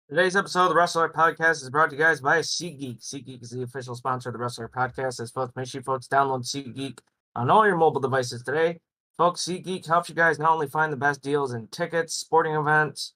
Today's episode of the Wrestle Arc Podcast is brought to you guys by SeatGeek. SeatGeek is the official sponsor of the Wrestle Arc Podcast. As folks, make sure you folks download SeatGeek on all your mobile devices today. Folks, SeatGeek helps you guys not only find the best deals in tickets, sporting events,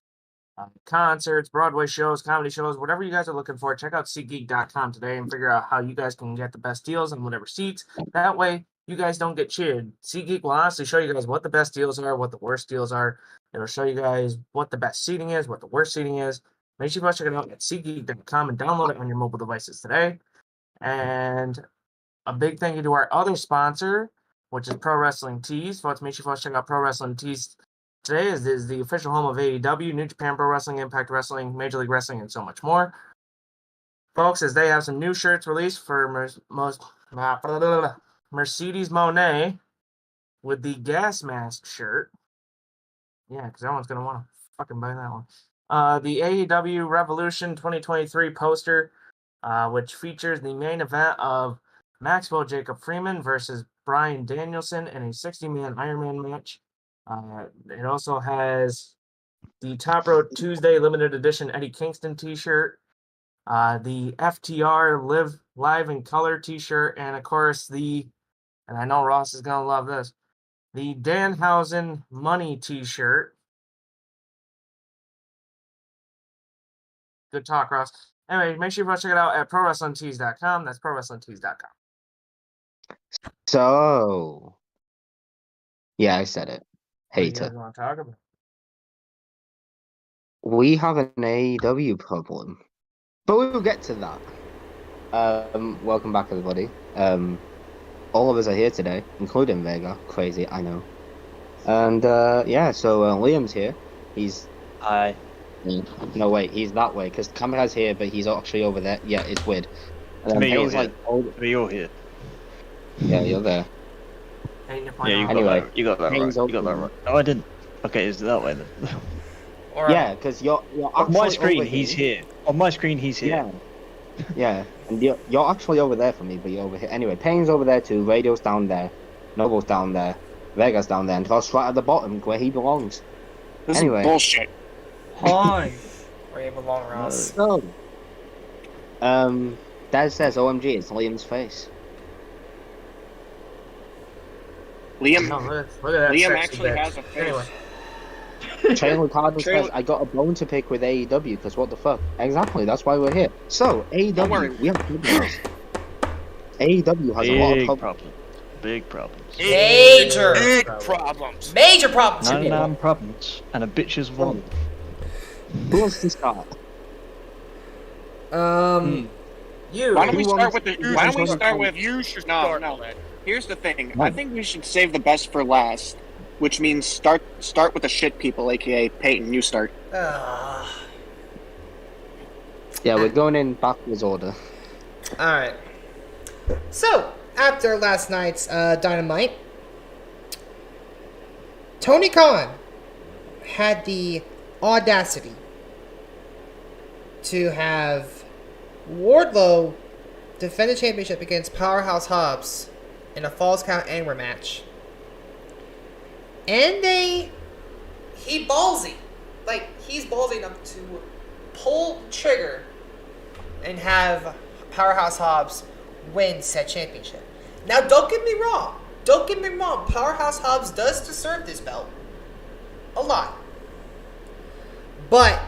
concerts, Broadway shows, comedy shows, whatever you guys are looking for. Check out SeatGeek.com today and figure out how you guys can get the best deals on whatever seats. That way, you guys don't get cheated. SeatGeek will honestly show you guys what the best deals are, what the worst deals are. It'll show you guys what the best seating is, what the worst seating is. Make sure you check it out at SeatGeek.com and download it on your mobile devices today. And a big thank you to our other sponsor, which is Pro Wrestling Tees. Folks, make sure you check out Pro Wrestling Tees today. Is the official home of AEW, New Japan Pro Wrestling, Impact Wrestling, Major League Wrestling, and so much more. Folks, as they have some new shirts released for Mercedes Moné with the gas mask shirt. Yeah, because everyone's going to want to fucking buy that one. The AEW Revolution 2023 poster, which features the main event of Maxwell Jacob Freeman versus Bryan Danielson in a 60-man Iron Man match. It also has the Top Rope Tuesday limited edition Eddie Kingston t-shirt, the FTR Live in Color t-shirt, and of course and I know Ross is going to love this, the Danhausen Money t-shirt. Good talk, Ross. Anyway, make sure you check it out at ProWrestlingTees.com. That's ProWrestlingTees.com. So, yeah, I said it. Hater. What do you guys want to talk about? We have an AEW problem, but we'll get to that. Welcome back, everybody. All of us are here today, including Vega. Crazy, I know. And yeah, so Liam's here. He's Hi. No, wait, he's that way, because Kamika's here, but he's actually over there. Yeah, it's weird. To me, you're here. To me, you're here. Yeah, you're there. Yeah, you got that right. You got that right. No, I didn't. Okay, is it that way then? Yeah, because you're on my screen, he's here. On my screen, he's here. Yeah, and you're actually over there for me, but you're over here. Anyway, Payne's over there too, Radio's down there, Noble's down there, Vega's down there, and Ross right at the bottom, where he belongs. This anyway. is bullshit. Hi. Where you belong, Ross. So, Dad says, OMG, it's Liam's face. Liam, look at that Liam sexy actually bitch. has a face. Anyway. Trailer Cardinal says, I got a bone to pick with AEW, because what the fuck? Exactly, that's why we're here. So, AEW, we have problems. AEW has a lot of problems. Big problems. Big problems. Major problems. 99 problems. And a bitch is one. Who wants to start? You. Why don't we start with You should No, start. no. Here's the thing. I think we should save the best for last, which means start with the shit people, aka Peyton. You start. Yeah, we're going in backwards order. Alright. So, after last night's Dynamite, Tony Khan had the audacity to have Wardlow defend the championship against Powerhouse Hobbs in a Falls Count Anywhere match. And he's ballsy enough to pull the trigger and have Powerhouse Hobbs win said championship. Now, don't get me wrong. Powerhouse Hobbs does deserve this belt. A lot. But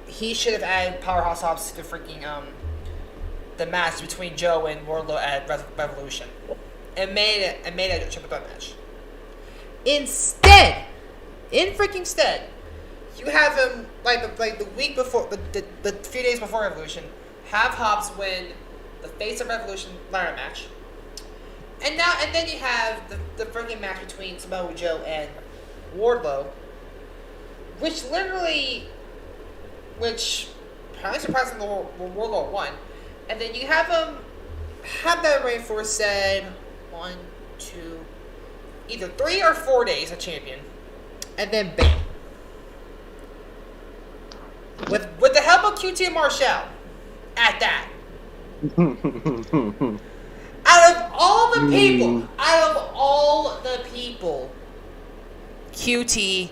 he should have added Powerhouse Hobbs to the freaking, the match between Joe and Wardlow at Revolution. And made it a triple threat match. Instead, you have him, like the week before, the few days before Revolution, have Hobbs win the Face of Revolution ladder match. And then you have the freaking match between Samoa Joe and Wardlow, which apparently surprisingly Wardlow won. And then you have that reign for said 1, 2, either 3 or 4 days a champion, and then bam. With the help of QT Marshall, at that. Out of all the people, QT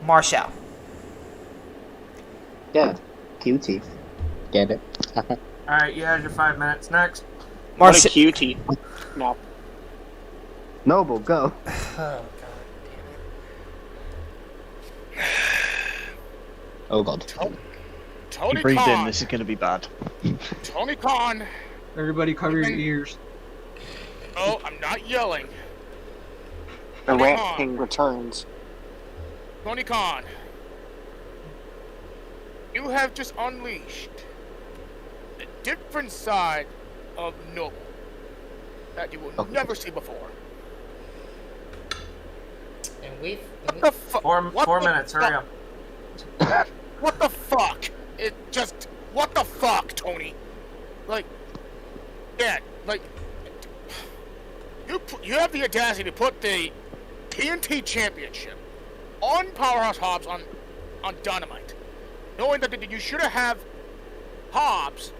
Marshall. Yeah, cutie. Get it? All right, you had your 5 minutes. Next. What a cutie. No. Noble, go. Oh, God damn it. Oh, God. Tony You breathed in, Khan. this is going to be bad. Tony Khan. Everybody cover your ears. Oh, I'm not yelling. The Tony Rat Khan. King returns. Tony Khan. You have just unleashed a different side of Noble that you will never see before. And we've... What the fuck? 4 minutes, hurry up. What the fuck? It just... What the fuck, Tony? Like... Yeah, like... You have the audacity to put the TNT Championship on Powerhouse Hobbs on Dynamite, knowing that you should have Hobbs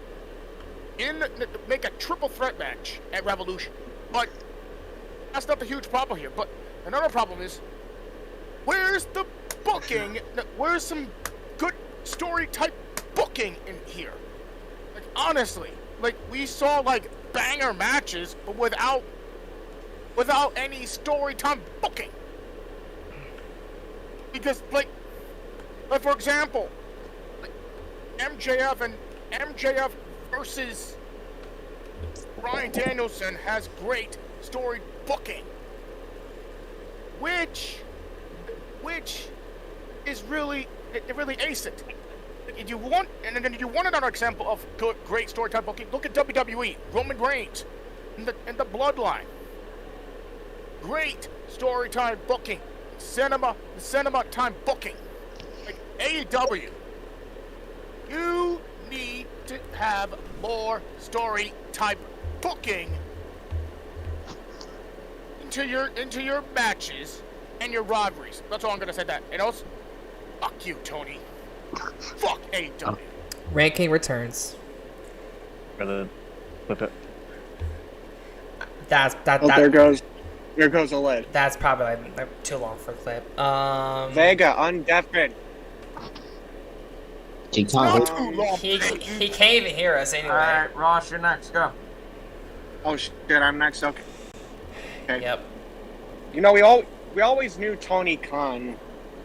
make a triple threat match at Revolution. But that's not the huge problem here. But another problem is, where's the booking? Where's some good story type booking in here? Like, honestly, like, we saw like banger matches, but without any story time booking. Because, like for example, like MJF versus Bryan Danielson has great story booking, which is really ace it. If you want, and then you want another example of great story time booking, look at WWE, Roman Reigns, and the Bloodline. Great story time booking, cinema time booking. Like AEW, you need to have more story type booking into your matches and your rivalries. That's all I'm gonna say. That and also, fuck you, Tony. Fuck AEW. Ranking returns. Rather flip it. There goes a lid. That's probably like too long for a clip. Vega, undeafened. She Not can't. too long. He can't even hear us anyway. All right, Ross, you're next. Go. Oh shit, I'm next. Okay. Yep. You know, we always knew Tony Khan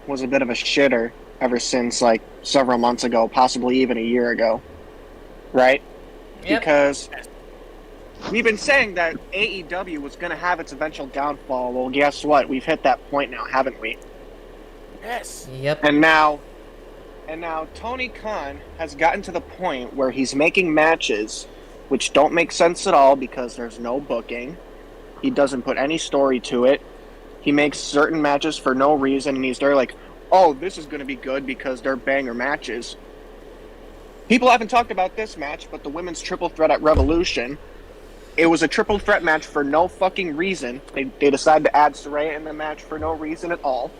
was a bit of a shitter ever since like several months ago, possibly even a year ago, right? Yep. Because we've been saying that AEW was going to have its eventual downfall. Well, guess what? We've hit that point now, haven't we? Yes. Yep. And now Tony Khan has gotten to the point where he's making matches which don't make sense at all because there's no booking. He doesn't put any story to it. He makes certain matches for no reason, and he's there like, oh, this is going to be good because they're banger matches. People haven't talked about this match, but the women's triple threat at Revolution, it was a triple threat match for no fucking reason. They decided to add Saraya in the match for no reason at all.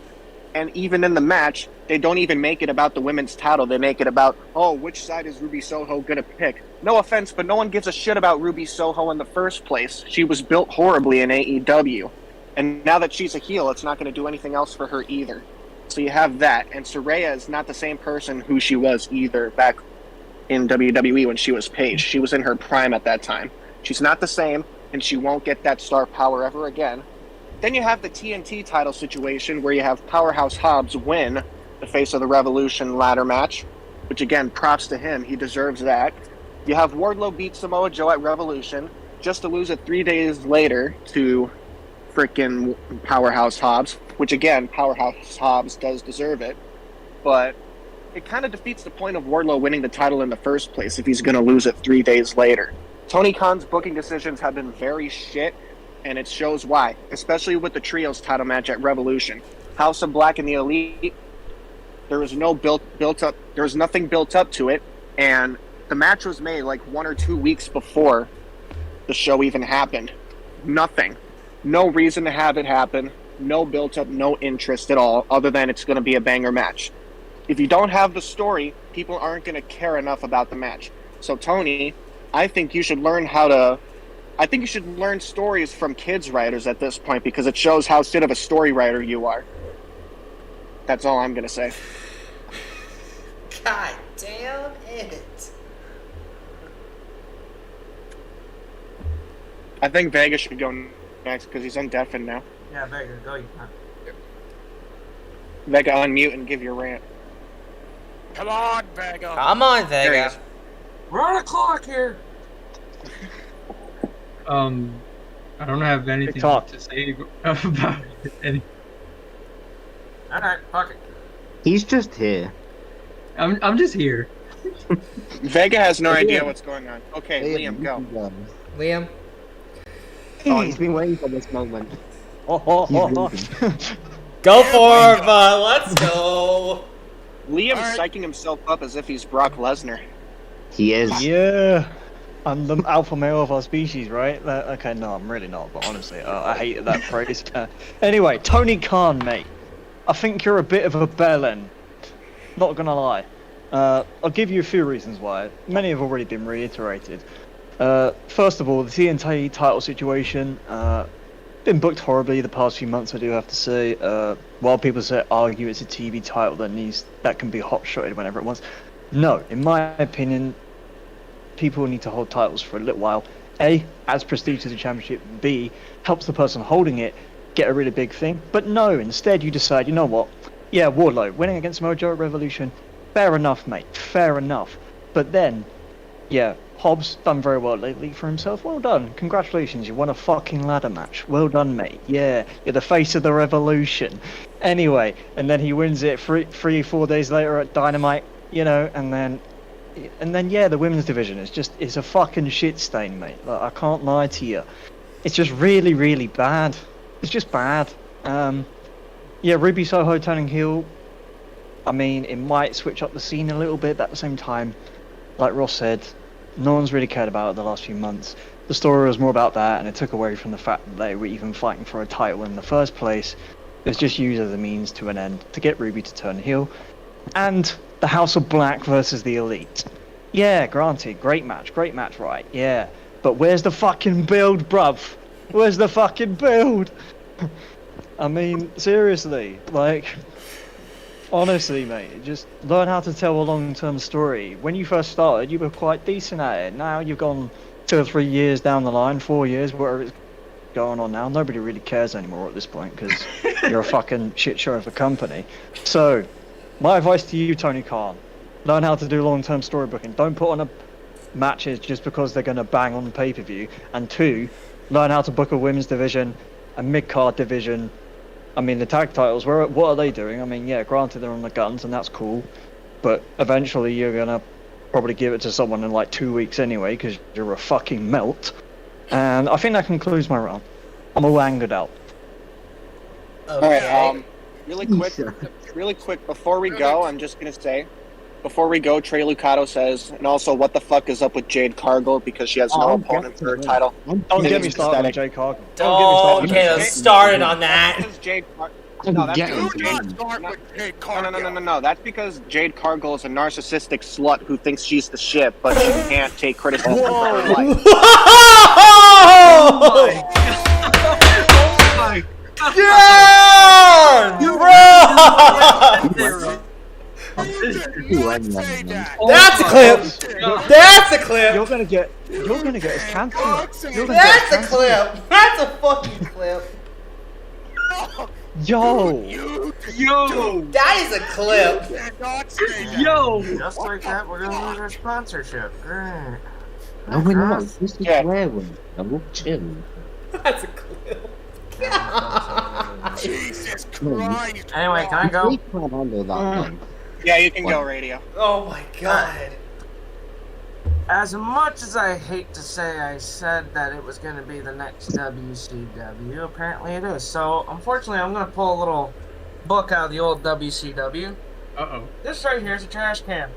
And even in the match, they don't even make it about the women's title. They make it about, oh, which side is Ruby Soho going to pick? No offense, but no one gives a shit about Ruby Soho in the first place. She was built horribly in AEW. And now that she's a heel, it's not going to do anything else for her either. So you have that. And Saraya is not the same person who she was either back in WWE when she was Paige. She was in her prime at that time. She's not the same, and she won't get that star power ever again. Then you have the TNT title situation where you have Powerhouse Hobbs win the Face of the Revolution ladder match, which again, props to him. He deserves that. You have Wardlow beat Samoa Joe at Revolution just to lose it 3 days later to frickin' Powerhouse Hobbs, which again, Powerhouse Hobbs does deserve it. But it kind of defeats the point of Wardlow winning the title in the first place if he's going to lose it 3 days later. Tony Khan's booking decisions have been very shit, and it shows why, especially with the Trios title match at Revolution. House of Black and the Elite, there was no built up, there was nothing built up to it, and the match was made like 1 or 2 weeks before the show even happened. Nothing. No reason to have it happen, no built up, no interest at all, other than it's going to be a banger match. If you don't have the story, people aren't going to care enough about the match. So Tony, I think you should learn stories from kids writers at this point because it shows how shit of a story writer you are. That's all I'm going to say. God Damn it. I think Vega should go next because he's undeafened now. Yeah, Vega, go you. Vega, unmute and give your rant. Come on, Vega. Come on, Vega. We're on a clock here. I don't have anything to say about it. Alright, fuck it. He's just here. I'm just here. Vega has no idea what's going on. Okay, Liam, go. Liam? Oh, he's been waiting for this moment. Go for it, bud. Let's go. Liam's psyching himself up as if he's Brock Lesnar. He is. Yeah. I'm the alpha male of our species, right? Okay, no, I'm really not, but honestly, I hated that phrase. Anyway, Tony Khan, mate. I think you're a bit of a bellend. Not gonna lie. I'll give you a few reasons why. Many have already been reiterated. First of all, the TNT title situation, been booked horribly the past few months, I do have to say. While people argue it's a TV title that can be hot-shotted whenever it wants. No, in my opinion, people need to hold titles for a little while. A, adds prestige to the championship. B, helps the person holding it get a really big thing. But no, instead you decide, you know what? Yeah, Wardlow, winning against Mojo at Revolution, fair enough, mate, fair enough. But then, yeah, Hobbs done very well lately for himself. Well done. Congratulations, you won a fucking ladder match. Well done, mate. Yeah, you're the face of the Revolution. Anyway, and then he wins it 4 days later at Dynamite, you know, and then yeah, the women's division it's a fucking shit stain, mate. Like, I can't lie to you. It's just really, really bad. It's just bad. Yeah, Ruby Soho turning heel. I mean, it might switch up the scene a little bit, but at the same time, like Ross said, no one's really cared about it the last few months. The story was more about that, and it took away from the fact that they were even fighting for a title in the first place. It was just used as a means to an end to get Ruby to turn heel. And the House of Black versus the Elite. Yeah, granted, great match, right? Yeah. But where's the fucking build, bruv? Where's the fucking build? I mean, seriously, like, honestly, mate, just learn how to tell a long-term story. When you first started, you were quite decent at it. Now you've gone 2 or 3 years down the line, 4 years, whatever it's going on now. Nobody really cares anymore at this point because you're a fucking shit show of a company. So, my advice to you, Tony Khan, learn how to do long-term storybooking. Don't put on matches just because they're going to bang on the pay-per-view. And 2, learn how to book a women's division, a mid-card division. I mean, the tag titles, what are they doing? I mean, yeah, granted they're on the guns and that's cool, but eventually you're going to probably give it to someone in like 2 weeks anyway because you're a fucking melt. And I think that concludes my round. I'm all angered out. Okay. Alright, really quick, before we go, I'm just going to say, before we go, Trey Lucato says, and also, what the fuck is up with Jade Cargill because she has no opponent for her title? Don't get me started on Jade Cargill. Don't get us started on that. No, that's because Jade Cargill is a narcissistic slut who thinks she's the shit, but she can't take criticism for her life. That's a clip. That's a clip. You're gonna get us cancelled. That's a clip. That's a fucking clip. Yo. That is a clip. Yo. Just like that, we're gonna lose our sponsorship. Great. No, we're not. This is rare one. I'm chill. That's a clip. Jesus Christ. Anyway, can I go? We can't handle that one. Yeah, you can go, Radio. Oh my god. As much as I hate to say I said that it was going to be the next WCW, apparently it is. So, unfortunately, I'm going to pull a little book out of the old WCW. Uh-oh. This right here is a trash can.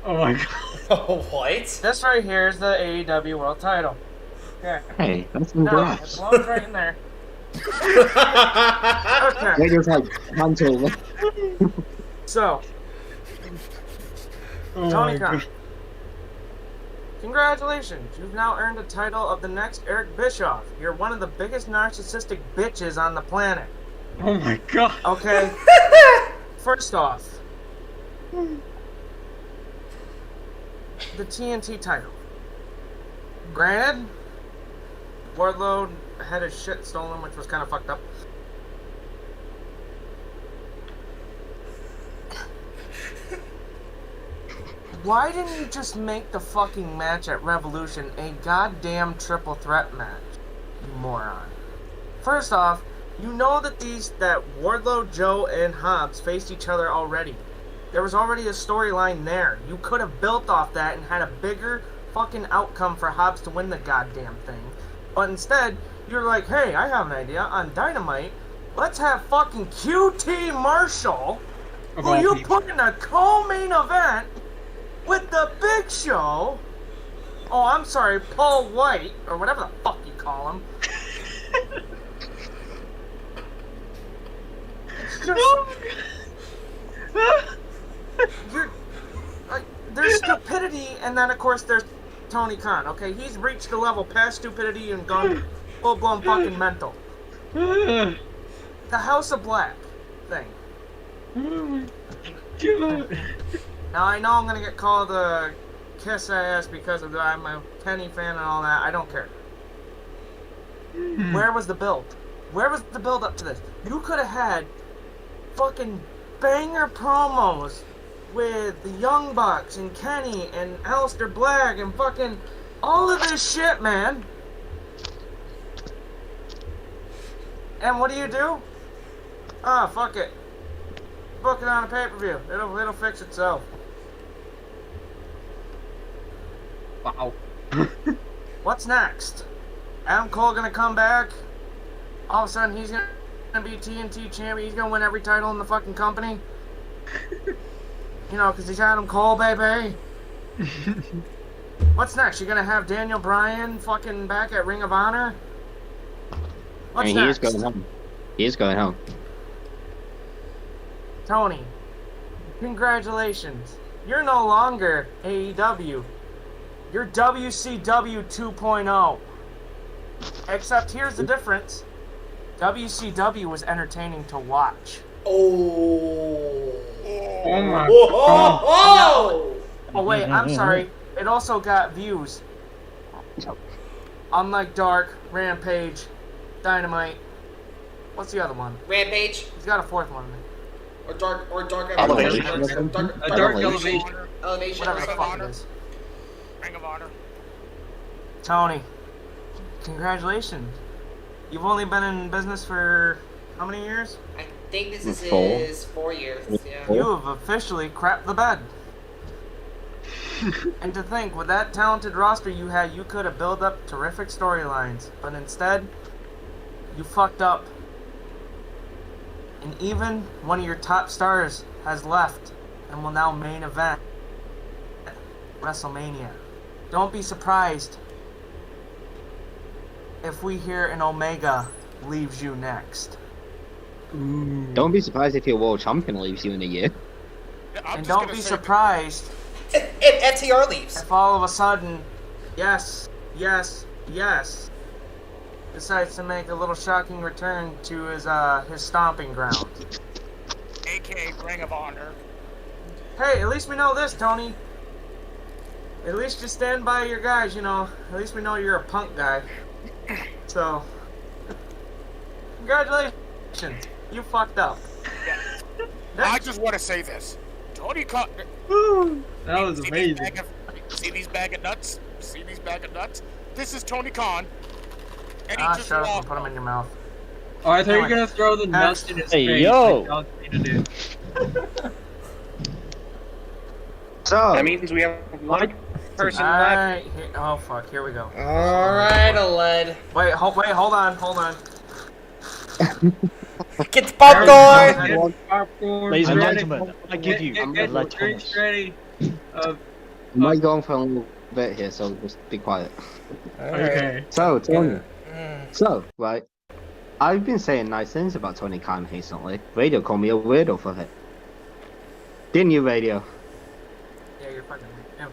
Oh my god. Oh, what? This right here is the AEW World Title. Yeah. Hey, that's No, congrats. it belongs right in there. Okay. They just like cancel. So, Tony Khan, congratulations. You've now earned the title of the next Eric Bischoff. You're one of the biggest narcissistic bitches on the planet. Oh my god. Okay? First off, the TNT title. Granted, Wardlow had his shit stolen, which was kind of fucked up. Why didn't you just make the fucking match at Revolution a goddamn triple threat match, you moron? First off, you know that Wardlow, Joe, and Hobbs faced each other already. There was already a storyline there. You could have built off that and had a bigger fucking outcome for Hobbs to win the goddamn thing. But instead, you're like, hey, I have an idea. On Dynamite, let's have fucking QT Marshall, who you put in a co-main event with the Big Show. Oh, I'm sorry, Paul White, or whatever the fuck you call him. There's stupidity, and then of course there's Tony Khan. Okay, he's reached the level past stupidity and gone full-blown fucking mental. The House of Black thing. Now I know I'm gonna get called a kiss ass because I'm a Kenny fan and all that. I don't care. Where was the build? Where was the build up to this? You could have had fucking banger promos with the Young Bucks and Kenny and Aleister Black and fucking all of this shit, man. And what do? Ah, fuck it. Book it on a pay-per-view. It'll fix itself. Wow. What's next? Adam Cole gonna come back? All of a sudden he's gonna be TNT champion. He's gonna win every title in the fucking company. You know, because he's Adam Cole, baby. What's next? You're gonna have Daniel Bryan fucking back at Ring of Honor? What's next? He is going home. He is going home. Tony, congratulations. You're no longer AEW. You're WCW 2.0. Except here's the difference. WCW was entertaining to watch. Oh my god. Oh wait, I'm sorry. It also got views. Unlike Dark, Rampage, Dynamite. What's the other one? Rampage. He's got a fourth one. Or Dark Elevation. Dark Elevation. Elevation. Whatever the Ring of fuck Honor. it is. Ring of Honor. Tony, congratulations. You've only been in business for how many years? I think this is 4. his 4 years. Yeah. You have officially crapped the bed. And to think, with that talented roster you had, you could have built up terrific storylines. But instead, you fucked up. And even one of your top stars has left and will now main event WrestleMania. Don't be surprised if we hear an Omega leaves you next. Don't be surprised if your world champion leaves you in a year. Yeah, I'm And just don't gonna be say- surprised If FTR leaves. if all of a sudden, yes, decides to make a little shocking return to his stomping ground. AKA Ring of Honor. Hey, at least we know this, Tony. At least you stand by your guys, you know. At least we know you're a punk guy. So, congratulations. You fucked up. I just want to say this. Tony Khan. That was amazing. See these bag of nuts? See these bag of nuts? This is Tony Khan. And he just Shut up and walked put them in your mouth. Oh, I thought you were gonna throw the nuts in his Hey, face. yo. Like John Cena did. So, That means we have one person left. Alright, oh fuck, here we go. Alright, Aled. Wait, hold on. Get the popcorn! Get popcorn. Ladies and Ready. gentlemen, I give you Get Aled drinks Thomas. ready. I might go on for a little bit here, so just be quiet. Okay. So, Tony. Right. I've been saying nice things about Tony Khan recently. Radio called me a weirdo for it. Didn't you, Radio? Yeah, you're fucking yeah.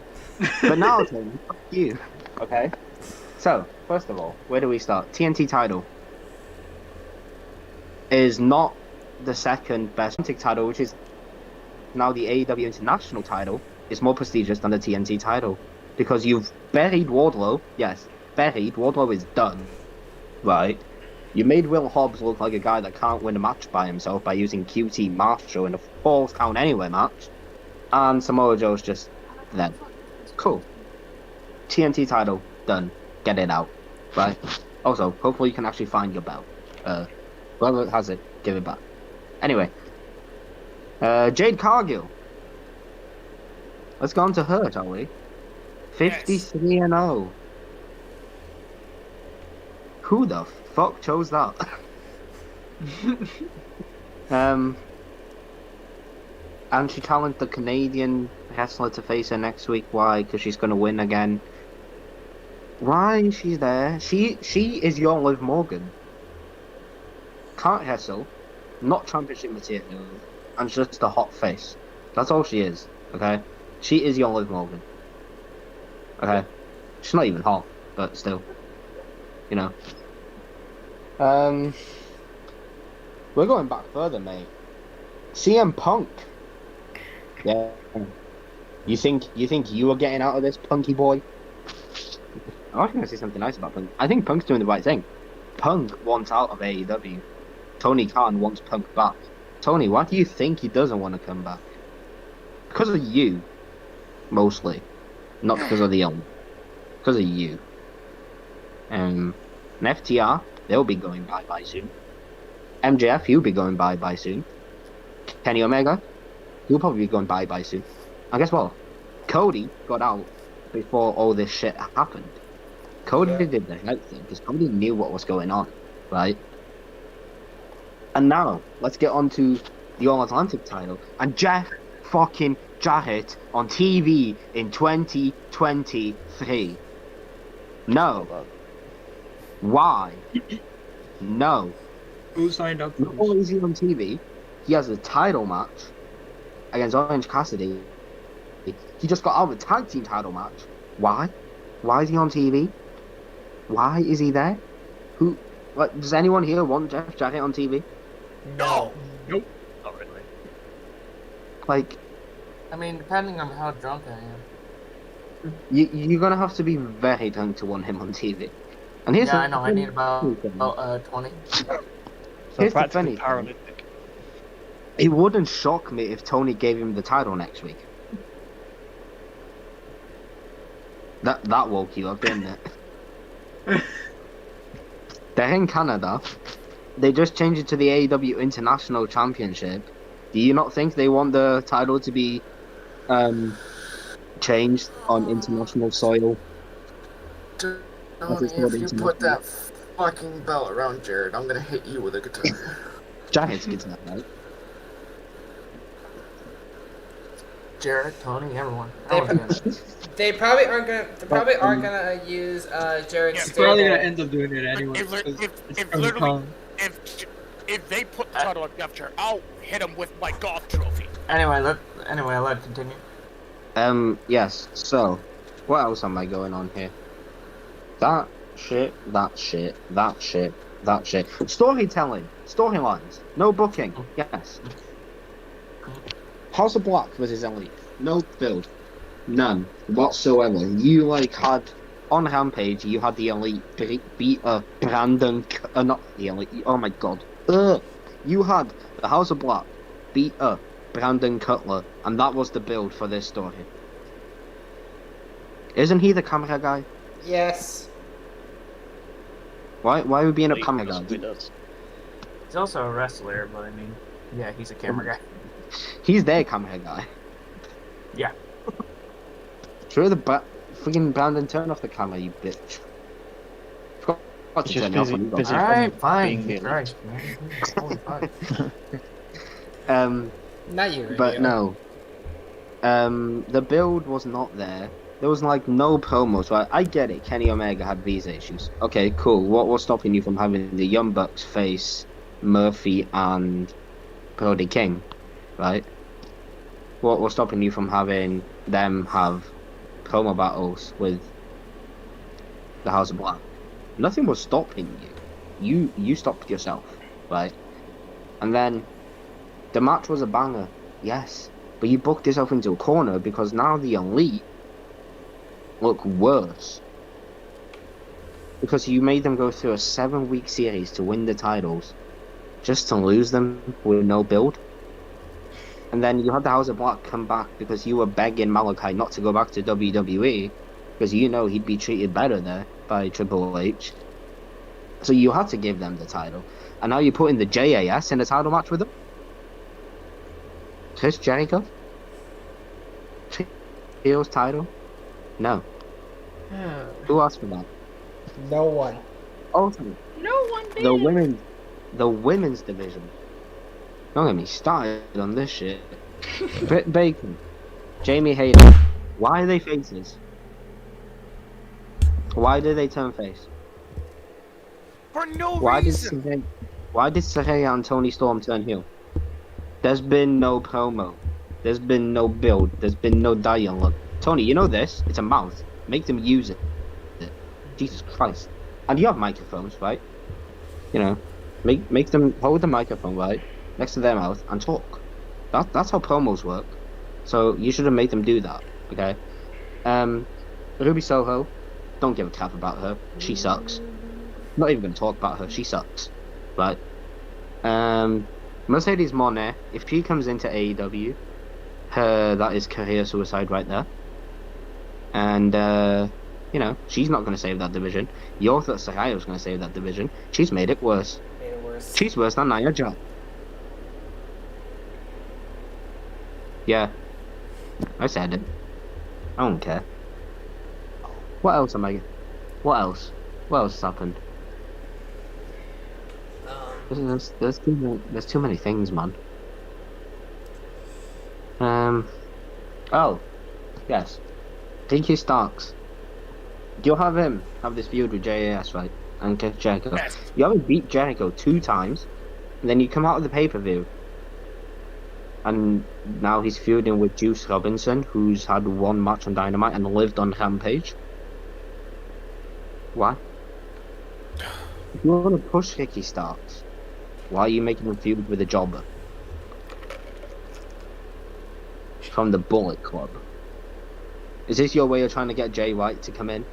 But now, Tony, fuck you. Okay. So, first of all, where do we start? TNT title is not the second best title, which is now the AEW International title. Is more prestigious than the TNT title. because you've buried Wardlow. Yes, buried. Wardlow is done, right? You made Will Hobbs look like a guy that can't win a match by himself by using QT Marshall in a Falls Count Anywhere match, and Samoa Joe's just there. Cool. TNT title, done. Get it out, right? Also, hopefully you can actually find your belt. Whoever has it, give it back. Anyway, Jade Cargill. Let's go on to her, shall we? 53-0. Who the fuck chose that? And she challenged the Canadian wrestler to face her next week. Why? Because she's going to win again. Why is she there? She is your Liv Morgan. Can't wrestle, not championship material, and just a hot face. That's all she is, okay? She is your Liv Morgan. Okay? She's not even hot, but still. You know. We're going back further, mate. CM Punk. Yeah. You think you were getting out of this, Punky boy? I was going to say something nice about Punk. I think Punk's doing the right thing. Punk wants out of AEW. Tony Khan wants Punk back. Tony, why do you think he doesn't want to come back? Because of you, mostly. Not because of the own. Because of you. And FTR, they'll be going bye-bye soon. MJF, he'll be going bye-bye soon. Kenny Omega, he'll probably be going bye-bye soon. And guess what? Cody got out before all this shit happened. Cody did the right thing, because Cody knew what was going on, right? And now, let's get on to the All-Atlantic title. And Jeff fucking Jarrett on TV in 2023. No. Why? No. Who signed up for Not only is he on TV, he has a title match against Orange Cassidy. He just got out of the tag team title match. Why? Why is he on TV? Why is he there? Who? Like, does anyone here want Jeff Jarrett on TV? No. Nope. Not really. Like, I mean, depending on how drunk I am. you're gonna have to be very drunk to want him on TV. And here's Yeah, I know. I need about 20. So Here's the practically funny thing. Paralympic. It wouldn't shock me if Tony gave him the title next week. That woke you up, didn't it? They're in Canada. They just changed it to the AEW International Championship. Do you not think they want the title to be changed on international soil? Tony, If you put that fucking belt around Jared, I'm gonna hit you with a guitar. Jarrett's getting that, right? Jared, Tony, everyone. They probably aren't gonna use Jared's He's probably stable. gonna end up doing it anyway. If they put the title on Jeff Jarrett, I'll hit him with my golf trophy. Anyway, let continue. Yes, so, what else am I going on here? That shit. Storytelling, storylines, no booking, yes. House of Black versus Elite, no build, none whatsoever. You, had, on Rampage, you had the Elite beat Brandon, not the Elite, oh my god. You had the House of Black beat up Brandon Cutler, and that was the build for this story. Isn't he the camera guy? Yes. Why are we being a camera guy? He does. He's also a wrestler, but I mean, yeah, he's a camera guy. He's their camera guy. Yeah. Sure, freaking Brandon, turn off the camera, you bitch. Forgot to Just turn it off when you busy got Alright, from fine. being the Christ, man. Holy fuck. Not you. But Rio. no. The build was not there. There was no promos, right? I get it, Kenny Omega had visa issues. Okay, cool. What was stopping you from having the Young Bucks face Murphy and Brody King, right? What was stopping you from having them have promo battles with the House of Black? Nothing was stopping you. You stopped yourself, right? And then the match was a banger, yes. But you booked yourself into a corner because now the Elite look worse. Because you made them go through a 7-week series to win the titles, just to lose them with no build. And then you had the House of Black come back because you were begging Malachi not to go back to WWE, because you know he'd be treated better there by Triple H. So you had to give them the title. And now you're putting the JAS in a title match with them? Chris Jericho? Trios title? No. Who asked for that? No one. Also, No one did. the women's division. Don't get me started on this shit. Britt Baker, Jamie Hayter. Why are they faces? Why did they turn face? For no Why reason. did Saraya and Tony Storm turn heel? There's been no promo. There's been no build. There's been no dialogue. Tony, you know this? It's a mouth. Make them use it. Jesus Christ. And you have microphones, right? You know, make them hold the microphone right next to their mouth and talk. That's how promos work. So you should have made them do that, okay? Ruby Soho, don't give a crap about her. She sucks. Not even gonna talk about her. She sucks, right? Mercedes Moné, if she comes into AEW, that is career suicide right there. And you know, she's not going to save that division. You thought Saraya was going to save that division. She's made it worse. Made it worse. She's worse than Nia Jax. Yeah. I said it. I don't care. What else am I... What else? What else has happened? There's too many things, man. Oh. Yes. Ricky Starks. You'll have him have this feud with JAS, right? And Jericho. Yes. You haven't beat Jericho 2 times, and then you come out of the pay-per-view, and now he's feuding with Juice Robinson, who's had 1 match on Dynamite and lived on Rampage. Why? If you want to push Ricky Starks, why are you making him feud with a jobber? From the Bullet Club. Is this your way of trying to get Jay White to come in?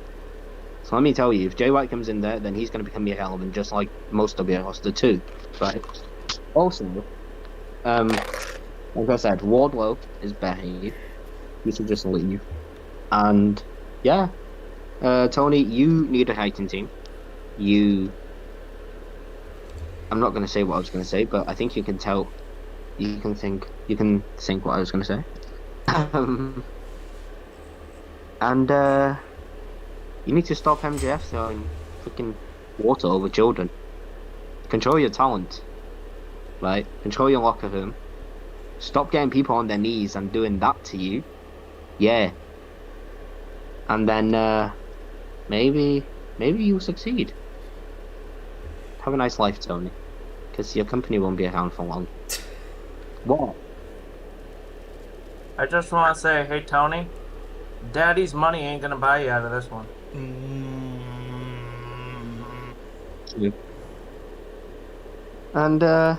So let me tell you, if Jay White comes in there, then he's going to become irrelevant, just like most of your roster too, right? Also, like I said, Wardlow is buried. You should just leave. And yeah, Tony, you need a hiking team. I'm not going to say what I was going to say, but I think you can tell. You can think what I was going to say. And you need to stop MJF throwing freaking water over children. Control your talent, right? Control your locker room. Stop getting people on their knees and doing that to you. Yeah. And then maybe you'll succeed. Have a nice life, Tony, because your company won't be around for long. What? I just want to say, hey Tony, Daddy's money ain't gonna buy you out of this one. Yeah. And yeah.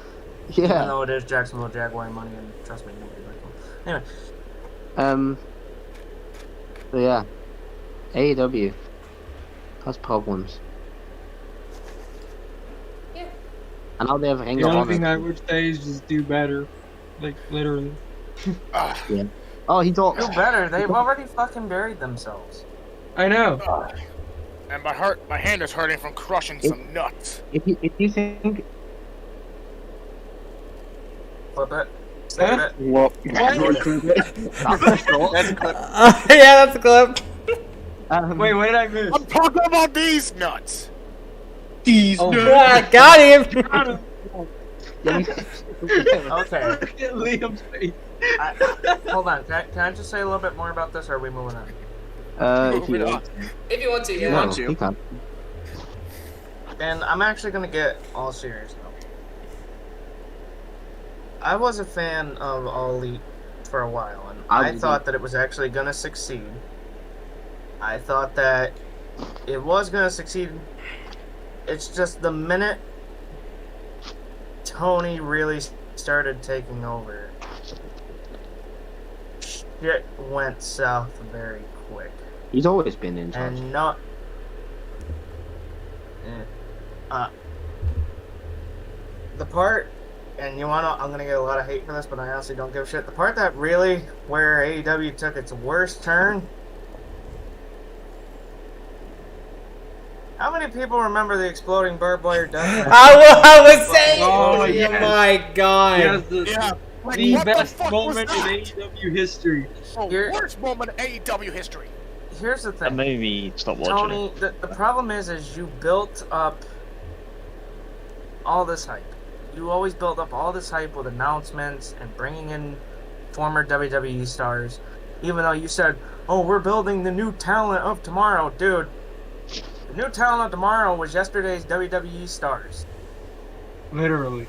Even though it is Jacksonville Jaguar money, and trust me, nobody likes them. Anyway. So yeah, AEW has problems. Yeah. And now they have Ring The of only thing I Honor. would say is just do better. Like, literally. Yeah. Oh, he talks. Do better. They've already fucking buried themselves. I know. And my hand is hurting from crushing some nuts. If you think Flip it. Save it. Well, that's a short. Yeah, that's a clip. Wait, what did I miss? I'm talking about these nuts. these Oh. Ah, got him. Got him. Okay. Look at Liam's face. Hold on. Can I just say a little bit more about this, or are we moving on? If you want. If you want to, yeah. No, want to. you can. And I'm actually gonna get all serious now. I was a fan of All Elite for a while, and I thought that it was actually gonna succeed. I thought that it was gonna succeed. It's just the minute Tony really started taking over, shit went south very quick. He's always been in charge. And not. The part, and I'm gonna get a lot of hate for this, but I honestly don't give a shit. The part that really, where AEW took its worst turn. How many people remember the exploding barbed wire death? I was saying. Oh, Oh yes. my god. Yes, Like, the what best fuck moment was in that? AEW history. The worst moment in AEW history. Here's the That thing, made me stop watching Tony. it. The problem is you built up all this hype. You always build up all this hype with announcements and bringing in former WWE stars, even though you said, "Oh, we're building the new talent of tomorrow," dude. The new talent of tomorrow was yesterday's WWE stars. Literally.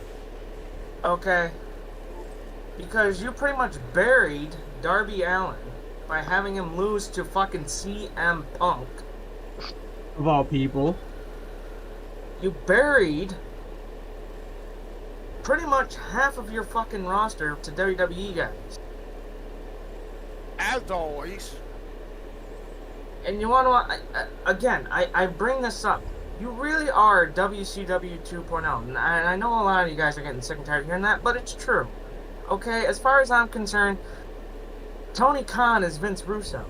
Okay. Because you pretty much buried Darby Allin by having him lose to fucking CM Punk. Of all people. You buried pretty much half of your fucking roster to WWE guys. As always. And you want to, again, I bring this up. You really are WCW 2.0. And I know a lot of you guys are getting sick and tired of hearing that, but it's true. Okay, as far as I'm concerned, Tony Khan is Vince Russo.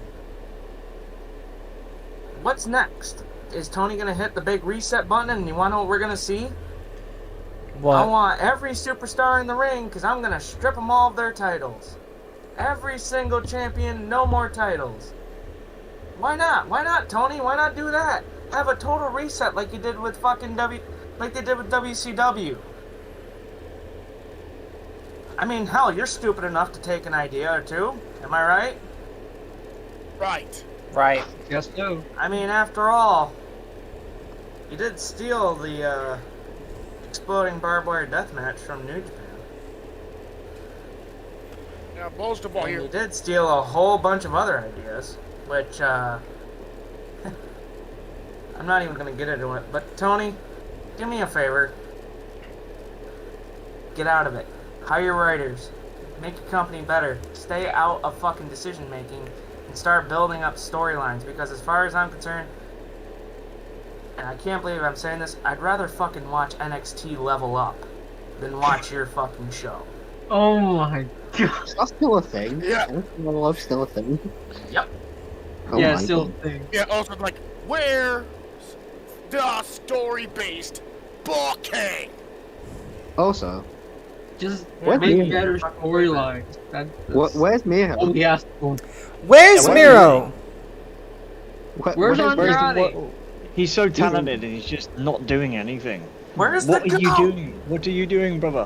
What's next? Is Tony going to hit the big reset button and you want to know what we're going to see? What? I want every superstar in the ring because I'm going to strip them all of their titles. Every single champion, no more titles. Why not? Why not, Tony? Why not do that? Have a total reset like you did with fucking like they did with WCW. I mean, hell, you're stupid enough to take an idea or two. Am I right? Right. Right. Yes, no. I mean, after all, you did steal the exploding barbed wire death match from New Japan. Yeah, most of all And here. you did steal a whole bunch of other ideas, which, I'm not even going to get into it. But, Tony, do me a favor. Get out of it. Hire writers. Make your company better. Stay out of fucking decision making and start building up storylines. Because as far as I'm concerned, and I can't believe I'm saying this, I'd rather fucking watch NXT level up than watch your fucking show. Oh my god. That's still a thing. Yeah. Love's still a thing. Yep. Oh Yeah, my still God. thing. Yeah, also, like, where's the story-based booking? Also, Just What? make better storylines. where's Miro? all we asked for. Where's Yeah, Miro? Where's Where's Andrade? He's so talented and he's just not doing anything. Where's What the are you doing? What are you doing, brother?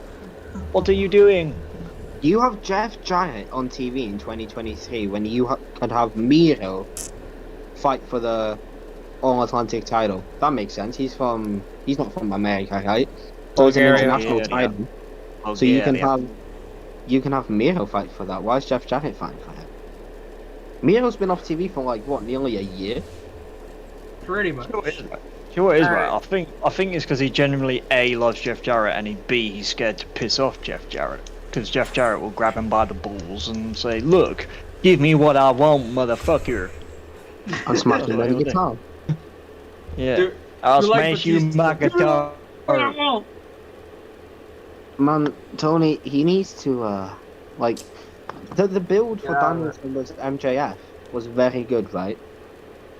What are you doing? You have Jeff Jarrett on TV in 2023 when you could have Miro fight for the All-Atlantic title. That makes sense. He's not from America, right? So it's an Bulgaria. international Yeah. title. Oh, So you yeah, can yeah. have Miro fight for that. Why is Jeff Jarrett fighting for him? Miro's been off TV for like what, nearly a year? Pretty much. Sure is, right. Sure is, right. Alright. I think it's because he genuinely A, loves Jeff Jarrett, and he's scared to piss off Jeff Jarrett. Because Jeff Jarrett will grab him by the balls and say, "Look, give me what I want, motherfucker." And smash him with a Dude. guitar. Yeah. Dude, I'll you like smash you Batista. my guitar. Man, Tony, he needs to like the build for Yeah. Danielson versus MJF was very good, right?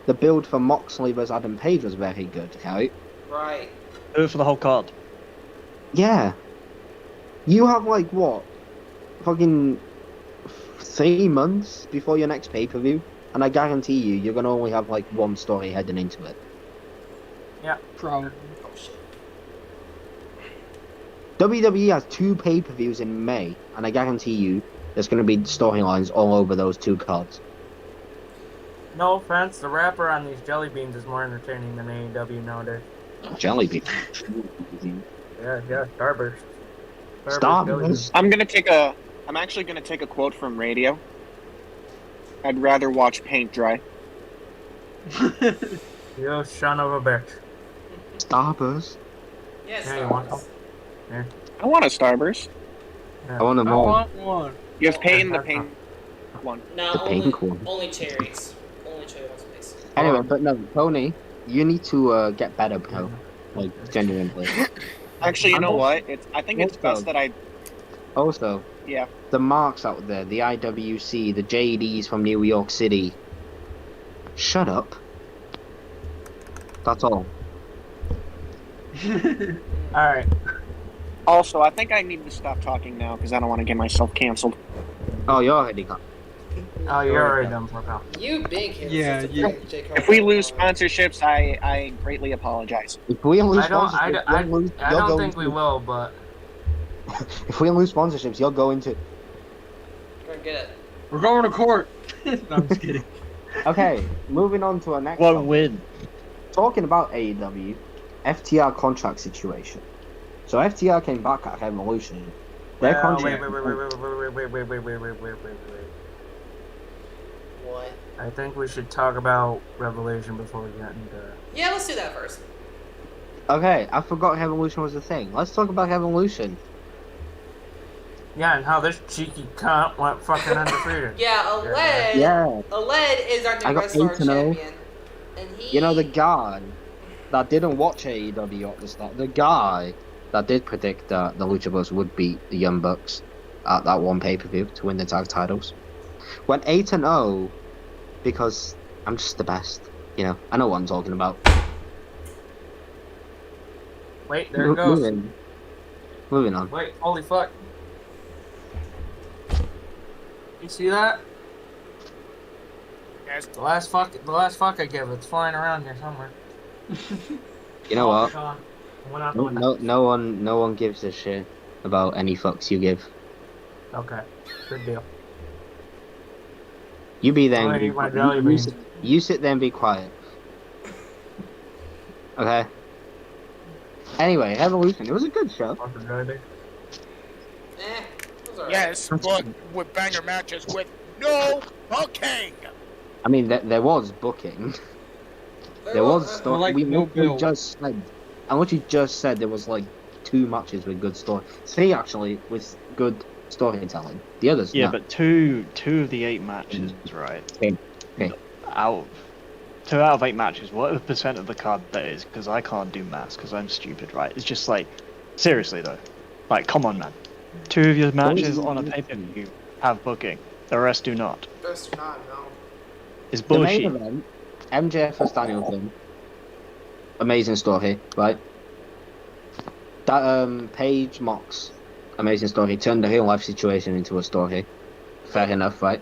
The build for Moxley versus Adam Page was very good, right? Right. Do it for the whole card. Yeah. You have like what? Fucking 3 months before your next pay-per-view, and I guarantee you're gonna only have like one story heading into it. Probably. Oh shit. WWE has 2 pay-per-views in May, and I guarantee you there's gonna be storylines all over those 2 cards. No offense, the rapper on these jelly beans is more entertaining than AEW nowadays. Jelly bean. Yeah, Starburst. Stop. jelly beans. I'm actually gonna take a quote from radio. I'd rather watch paint dry. You son of a bitch. Starburst. Yes. Yeah, you want some? I want a Starburst. I want them I all. want one. You have paint the paint one. No, The pink one. only cherries. Only cherry wants to be. Anyway, but no, Tony, you need to get better, bro. Like, genuinely. Actually, you know what? I think it's Also- best that I. Also, Yeah. the marks out there, the IWC, the JDs from New York City. Shut up. That's all. All right. Also, I think I need to stop talking now because I don't want to get myself canceled. Oh, you already got. Oh, you're already done for pal. You being canceled. Yeah, since you- the J. Cole If we lose song. sponsorships, I greatly apologize. If we lose I don't sponsorships, I don't think we will, but If we lose sponsorships, you'll go into. Go and get it. We're going to court. No, I'm just kidding. Okay, moving on to our next Won't topic. win. Talking about AEW, FTR contract situation. So FTR came back at Evolution. Their wait, contract. wait. What? I think we should talk about Revelation before we get into. Yeah, let's do that first. Okay, I forgot Evolution was a thing. Let's talk about Evolution. Yeah, and how this cheeky cunt went fucking undefeated. Yeah, Aled. Yeah, Aled is our I new got Wrestle Arc 8-0. champion, and he. you know the guy that didn't watch AEW at the start. The guy that did predict that the Lucha Bros would beat the Young Bucks at that one pay-per-view to win the tag titles. Went 8-0 because I'm just the best. You know, I know what I'm talking about. Wait, there it goes. Moving on. Wait, holy fuck. You see that? Yes. The last fuck I give, it's flying around here somewhere. You know what? God. It went out the No, window. no one gives a shit about any fucks you give. Okay, good deal. You be there. I'm and gonna be eat my quiet. jelly beans. You sit there and be quiet. Okay. Anyway, Evolution. It was a good show. Fucking jelly beans. It was alright. Yes, but with banger matches with no booking. I mean, there was booking. There was story. like we no build. just said, and what you just said, there was like 2 matches with good story. 3 actually with good storytelling. The others, Yeah, no. but two of the 8 matches, right? Okay. Out. 2 out of 8 matches. What percent of the card that is? Because I can't do maths. Because I'm stupid, right? It's just like, seriously though, like, come on, man. 2 of your matches on a pay-per-view have booking. The rest do not. Best not, no. It's The main bullshit. event, MJF vs Danielson. Amazing story, right? That Paige Mox, amazing story. Turned the real life situation into a story. Fair enough, right?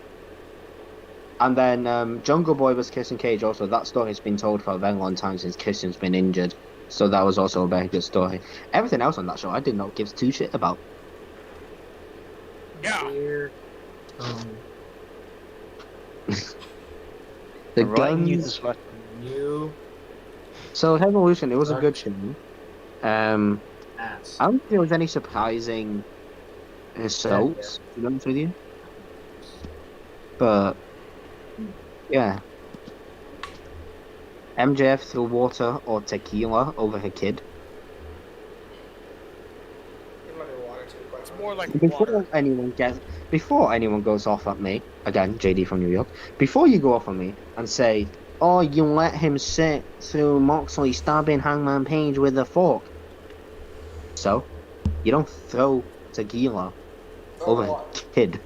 And then Jungle Boy was Christian Cage also. That story's been told for a very long time since Christian's been injured. So that was also a very good story. Everything else on that show I did not give 2 shit about. Yeah. Here, The I'm writing you guns. this letter. you So Evolution, it was a good show. ass. I don't think there was any surprising results, to be honest with you. But, yeah. MJF threw water or tequila over her kid. It might be water too, quite It's honestly. more like water. Before anyone goes off at me, again, JD from New York, before you go off on me and say, oh, you let him sit through Moxley stabbing Hangman Page with a fork. So, you don't throw tequila over a water. kid.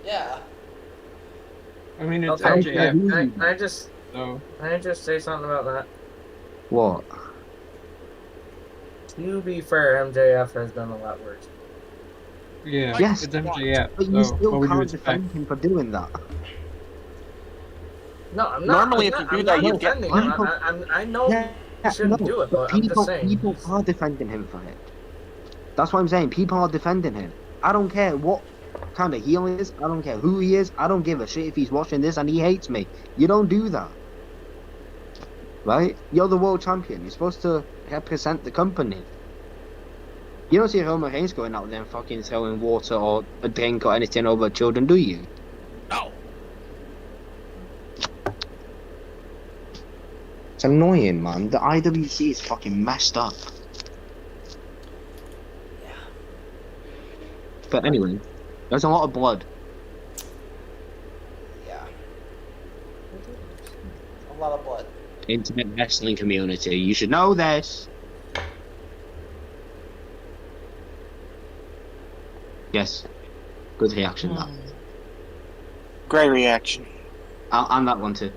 Yeah. I mean, it's Okay, MJF, can I just so say something about that? What? To be fair, MJF has done a lot worse. yeah, Yes, it's MJF. But you So what still would you can't expect? defend him for doing that. No, I'm not. Normally, I'm if not, you do I'm that, not you'll get defending him. punished. I know he shouldn't do it, but I'm just saying. people are defending him for it. That's what I'm saying. People are defending him. I don't care what kind of heel he is. I don't care who he is. I don't give a shit if he's watching this and he hates me. You don't do that. Right? You're the world champion. You're supposed to represent the company. You don't see Roman Reigns going out there and fucking throwing water or a drink or anything over children, do you? No. It's annoying, man. The IWC is fucking messed up. Yeah. But anyway, there's a lot of blood. Yeah. A lot of blood. Intimate wrestling community. You should know this. Yes. Good reaction, that. Great reaction. And that one too.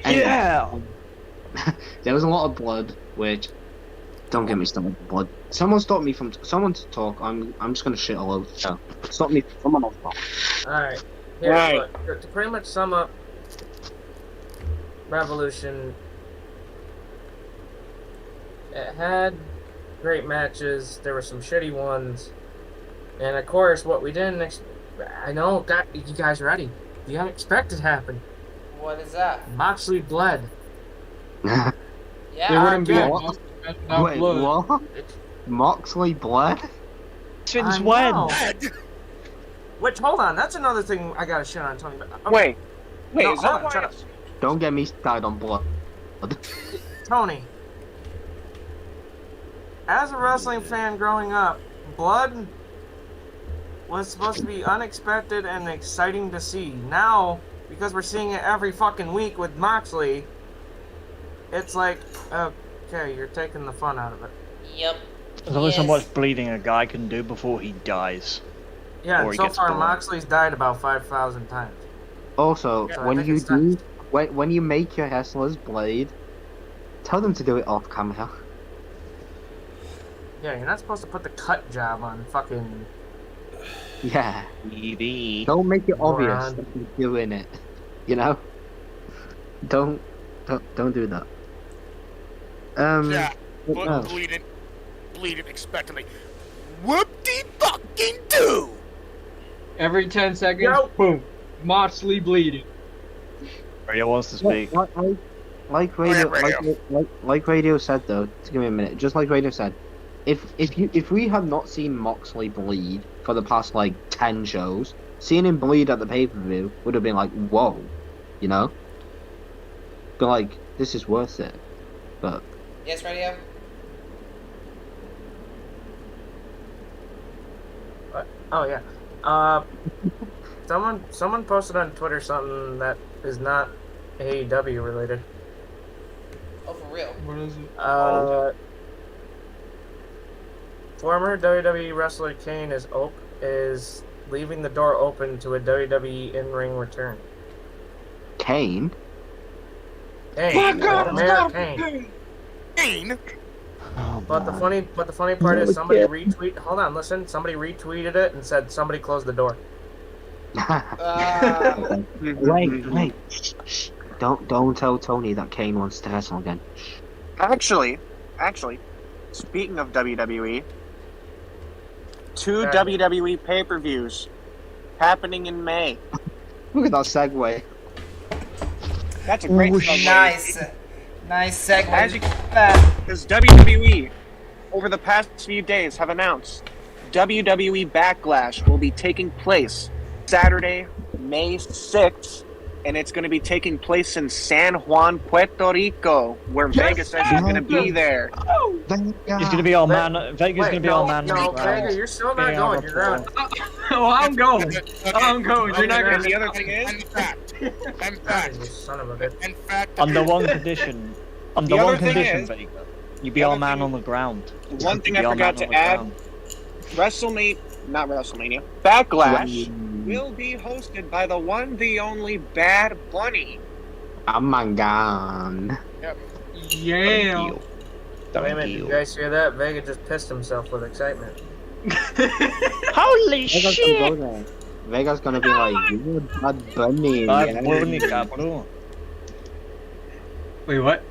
Anyway, Yeah. there was a lot of blood, which don't get me started with blood. Someone to talk. I'm just gonna shit all over the show. Stop me. Someone else talk. Alright. Here, Right. look, to pretty much sum up Revolution, it had great matches, there were some shitty ones, and of course, what we didn't I know, got you guys ready. The unexpected happened. What is that? Moxley bled. Yeah. There wouldn't be a What? match without Wait, blood. what? Moxley bled? Since I when? know. Which, hold on, that's another thing I gotta shit on Tony. Wait, No, is hold that on, why? shut up. Don't get me started on blood. Tony, as a wrestling fan growing up, blood was supposed to be unexpected and exciting to see. Now, because we're seeing it every fucking week with Moxley, it's like, okay, you're taking the fun out of it. Yep. There's only so Yes. much bleeding a guy can do before he dies. Yeah, Or and he so gets far blown. Moxley's died about 5,000 times. Also, Yeah, I when think you it's time. do, when you make your wrestlers blade, tell them to do it off camera. Yeah, you're not supposed to put the cut job on fucking... Yeah. Maybe. Don't make it obvious Moron. that you're doing it. You know? Don't do that. Yeah, what else? bleeding expectantly. Whoop-de-fucking do! Every 10 seconds, Yo. boom, Moxley bleeding. Radio wants to speak. Like radio, Radio. like radio said though. Just give me a minute. Just like radio said, if we had not seen Moxley bleed for the past like 10 shows, seeing him bleed at the pay-per-view would have been like, whoa, you know. But like, this is worth it. But Yes, radio. Oh, yeah. Someone posted on Twitter something that is not AEW related. Oh, for real. What is it? Former WWE wrestler Kane is leaving the door open to a WWE in-ring return. Kane, Kane, Mayor Kane. Kane? Oh, But the man. funny part is somebody retweeted. Hold on, listen. Somebody retweeted it and said somebody closed the door. wait, shh. Don't tell Tony that Kane wants to wrestle again. Actually, speaking of WWE, two Yeah. WWE pay-per-views happening in May. Look at that segue. That's a great Ooh, segue. Nice segue. As you because WWE, over the past few days, have announced WWE Backlash will be taking place Saturday, May 6th, and it's going to be taking place in San Juan, Puerto Rico, where Vegas says he's going to be there. He's gonna be our man. Vega's gonna be our man. No, on the ground. Vega, you're still not Getting going. our You're out. Oh, I'm going. I'm going. You're not And gonna. the other thing is, In fact, You son of a bitch. in fact, Under one condition. Under The other one thing condition, is- Vega. You be the our other man thing- on the ground. one thing You I be our forgot man to on the add, ground. WrestleMania, Backlash will be hosted by the one, the only Bad Bunny. Oh my god. Yeah. Wait a minute, did you guys hear that? Vega just pissed himself with excitement. Holy Vega's gonna go there. Vega's gonna be like, you're Bad Bunny. Bad yeah." Bunny, cabrón. Wait, what?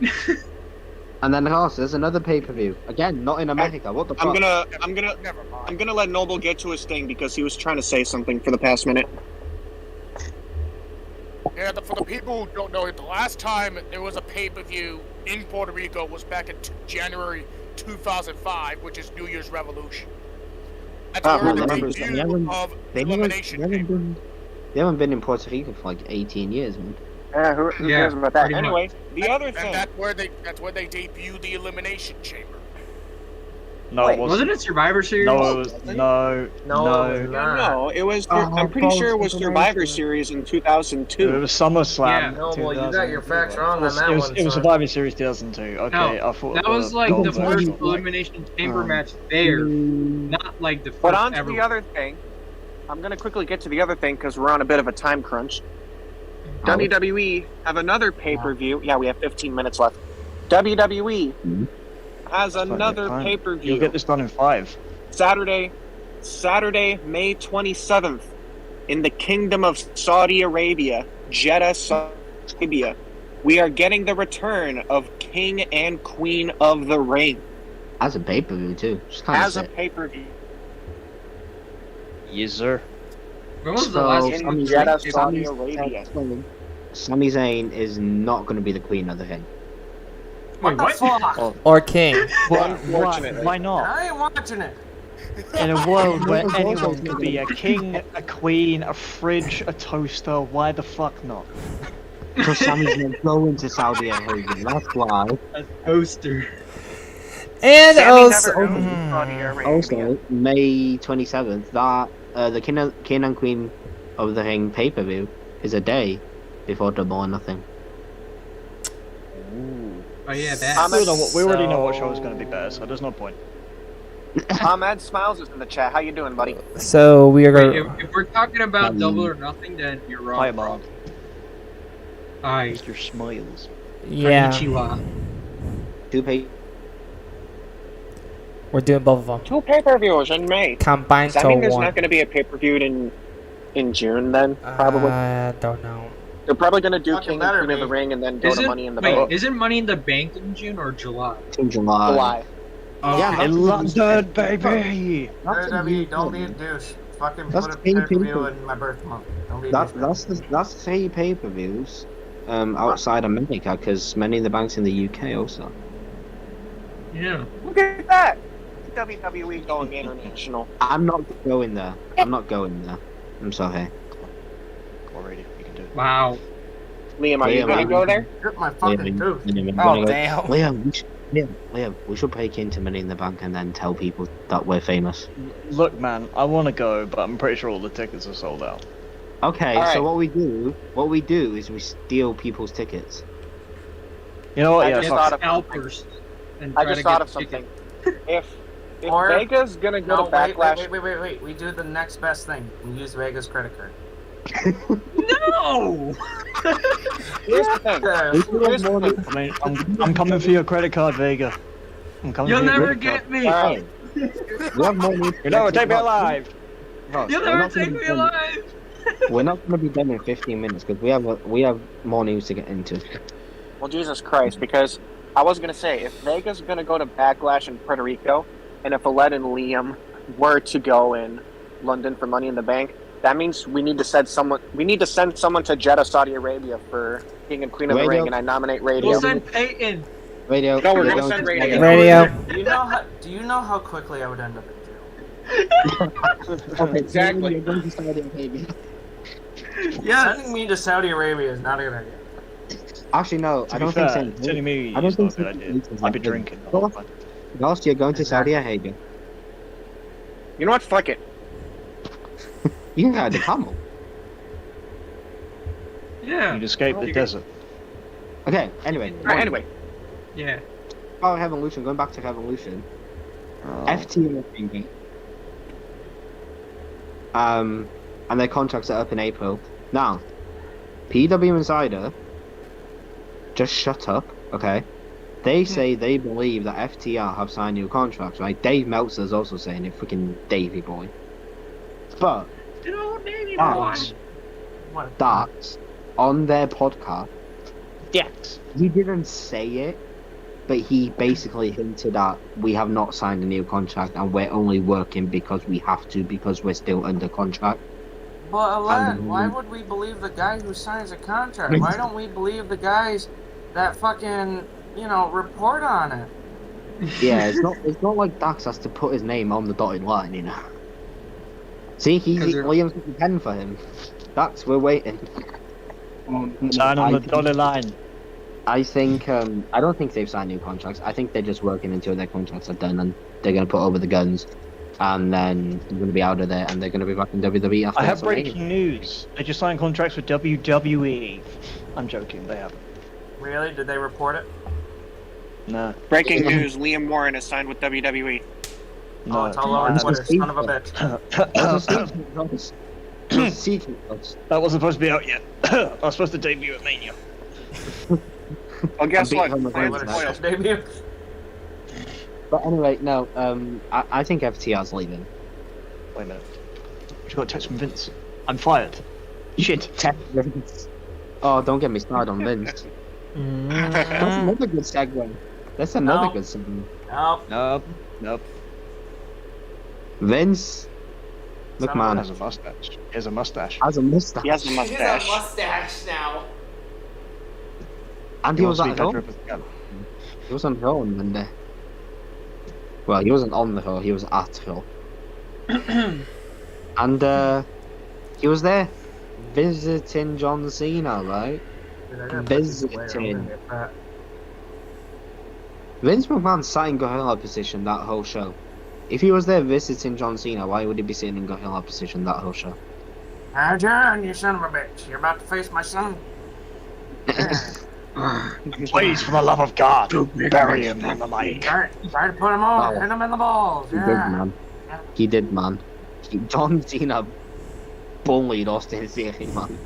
And then, of course, there's another pay-per-view. Again, not in America. What the fuck? never mind. I'm gonna let Noble get to his thing because he was trying to say something for the past minute. Yeah, for the people who don't know, the last time there was a pay-per-view in Puerto Rico was back in January 2005, which is New Year's Revolution. That's Oh, where well, the remember, debut of Elimination came from. They haven't been in Puerto Rico for like 18 years, man. Who Yeah, cares about that? pretty Anyway, the other And thing. that's where they debuted the Elimination Chamber. No, Wait, it wasn't. Wasn't it Survivor Series? No, it was no. No, it was. I'm pretty sure it was Survivor Series in It 2002. was SummerSlam. Yeah. No, well, you got your facts wrong on that It one. was son. Survivor Series 2002. Okay, No, I thought that the was like gold the first version. elimination chamber match there, not like the first But on to ever. the other thing. I'm going to quickly get to the other thing because we're on a bit of a time crunch. WWE have another pay-per-view. Yeah, we have 15 minutes left. WWE has another Fine. pay-per-view. You'll get this done in 5. Saturday, May 27th, in the Kingdom of Saudi Arabia, Jeddah, Saudi Arabia. We are getting the return of King and Queen of the Ring As a pay-per-view too. Just kind of as a sick. pay-per-view Yes, sir. When was the last in one? Jeddah, Sami Saudi Arabia. Sami Zayn is not going to be the queen of the ring. What the what? fuck? Or King. Unfortunately. Why not? I ain't watching it. In a world where anyone could be a king, a queen, a fridge, a toaster, why the fuck not? Because Sami's going to go into Saudi Arabia. That's why. A toaster. And Sammy also, never goes to Saudi Arabia. Also, May 27th, that the King and Queen of the Ring pay-per-view is a day before Double or Nothing. Oh yeah, that. We already know what show is going to be better, so there's no point. Ahmed Smiles is in the chat. How you doing, buddy? so we are Wait, going. if we're talking about Double or Nothing, then you're wrong. Hi, Mom. Hi. Your smiles. Yeah, Konnichiwa. Two pay. we're doing both of them 2 pay-per-views in May. combined Does that to mean there's one. not going to be a pay-per-view in June then? Probably. I don't know. They're probably going to do Fucking King better and Queen of the be. Ring and then go to Money in the Bank. Isn't Money in the Bank in June or July? In July. July. Oh, Yeah, In London, baby! WWE, don't be a douche. Fucking That's put a the pay-per-view people. in my birth month. Don't be a douche. That's the 3 pay-per-views outside America, because Money in the Bank's in the UK also. yeah. Look at that! WWE going international. I'm not going there. I'm sorry. Already, you can do it. Wow. Liam, are you Liam, going to go there? Rip my fucking tooth. Oh damn! Liam, we should break into Money in the Bank and then tell people that we're famous. Look, man, I want to go, but I'm pretty sure all the tickets are sold out. Okay, All right. so what we do is we steal people's tickets. You know what? I Yeah, just fuck thought it. of Scalpers. And I try just to thought get of something. tickets. If Or- Vega's going to go No, to Backlash... wait. We do the next best thing. We use Vega's credit card. No! Here's the thing. Here's the thing. I mean, I'm coming for your credit card, Vega. I'm coming You'll for your never credit get me! Alright. We have more news. You know, take me alive! You'll never take me alive! We're not going to be done in 15 minutes because we have more news to get into. Well, Jesus Christ, because I was going to say, if Vega's going to go to Backlash in Puerto Rico, and if Aled and Liam were to go in London for Money in the Bank, that means we need to send someone to Jeddah, Saudi Arabia for King and Queen of the Radio. Ring, and I nominate Radio. We'll send Peyton! Radio. No, we're you're gonna going send to- Radio. Radio. Do you know how quickly I would end up in jail? Okay, Exactly. You're going to Saudi Arabia. Yes! Sending me to Saudi Arabia is not a good idea. Actually, no, To I be don't fair, think so. telling me I don't it's not a think good so. idea. I'd be drinking. Last year, going to Saudi Arabia. You know what? Fuck it. You can ride the camel. Yeah. You'd escape the desert. Okay, anyway. Alright, anyway. Yeah. Oh, Revolution, going back to Revolution. FT are thinking. And their contracts are up in April. Now, PW Insider, just shut up, okay? They say they believe that FTR have signed new contracts, right? Dave Meltzer's also saying it, freaking Davey boy. But Good old Navy boy! that's, What? that's on their podcast. Yes. He didn't say it, but he basically hinted at we have not signed a new contract and we're only working because we have to because we're still under contract. But Alain, why would we believe the guy who signs a contract? Why don't we believe the guys that fucking, report on it? Yeah, it's not like Dax has to put his name on the dotted line, you know. See, Williams got the pen for him. Dax, we're waiting. Sign on the dotted line. I think I don't think they've signed new contracts. I think they're just working until their contracts are done, and they're going to put over the guns, and then they're going to be out of there, and they're going to be back in WWE after. I have WrestleMania. breaking news. They just signed contracts with WWE. I'm joking. They haven't. Really? Did they report it? No. Breaking news: Liam Warren is signed with WWE. No. Oh, it's all over Twitter. Son of a bitch. That wasn't supposed to be out yet. I was supposed to debut at Mania. Well, guess what? Beat Plans Homer spoiled. Debut. But anyway, no. I think FTR's leaving. Wait a minute. Just got a text from Vince. I'm fired. Shit. Vince. Oh, don't get me started on Vince. That's another good segue. That's another good segue. No. Nope. Vince McMahon Has a mustache. He has a mustache. has a mustache. He has a He has a mustache. mustache now. And he was wants at to be better home. at the gun. He was on Raw on Monday. Well, he wasn't on the Raw, he was at Raw. And he was there visiting John Cena, right? Visiting. Vince McMahon sat in gorilla position that whole show. If he was there visiting John Cena, why would he be sitting in gorilla position that whole show? John, you son of a bitch. You're about to face my son. Please, for the love of God, bury him on the mic. Try to put him on. Oh. Hit him in the balls. He did, Yeah. man. He did, man. John Cena bullied Austin Theory, man.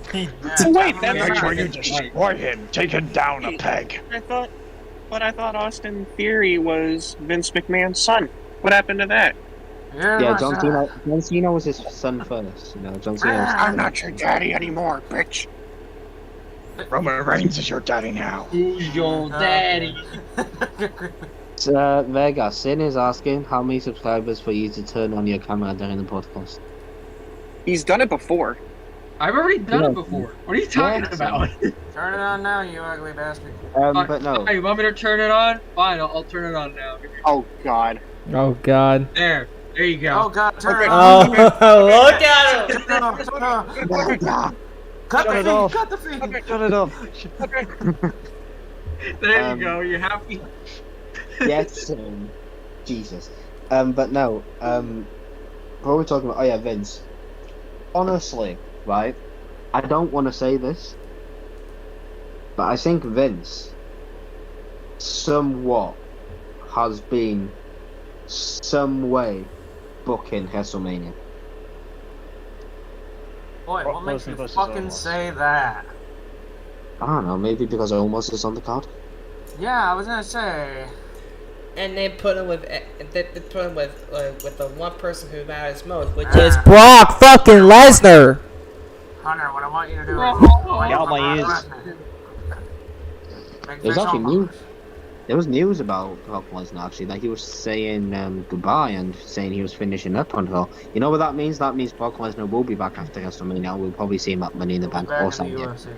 So wait, that's Make sure not. you destroy him. Take him down a peg. I thought Austin Theory was Vince McMahon's son. What happened to that? You're Yeah, my John son. Cena was his son first. You know, John Cena was. I'm not your daddy anymore, bitch. Roman Reigns is your daddy now. Who's your daddy? Vega, Sin is asking how many subscribers for you to turn on your camera during the podcast. He's done it before. I've already done Yeah. it before. What are you talking Yeah. about? Turn it on now, you ugly bastard. But no. Hey, you want me to turn it on? Fine, I'll turn it on now. Oh God. Oh God. There you go. Oh God, turn it Okay. on. Look at him! Turn it off, turn it off. Cut Shut the it feed, off. cut the feed. Shut it off. There Um, you go. You happy? Yes, Jesus. But no. What were we talking about? Oh yeah, Vince. Honestly, right? I don't want to say this, but I think Vince somewhat has been some way booking WrestleMania. Boy, what makes you Lesnar versus fucking Omos. say that? I don't know, maybe because Omos is on the card. Yeah, I was gonna say. And they put him with the one person who matters most, which Ah. is Brock fucking Lesnar. Hunter, what I want you to do is... Oh, Get out my ears. There's actually news. There was news about Brock Lesnar actually, that he was saying goodbye and saying he was finishing up on Raw. You know what that means? That means Brock Lesnar will be back after WrestleMania. We'll probably see him at Money in the Bank Back or in the something. UFC.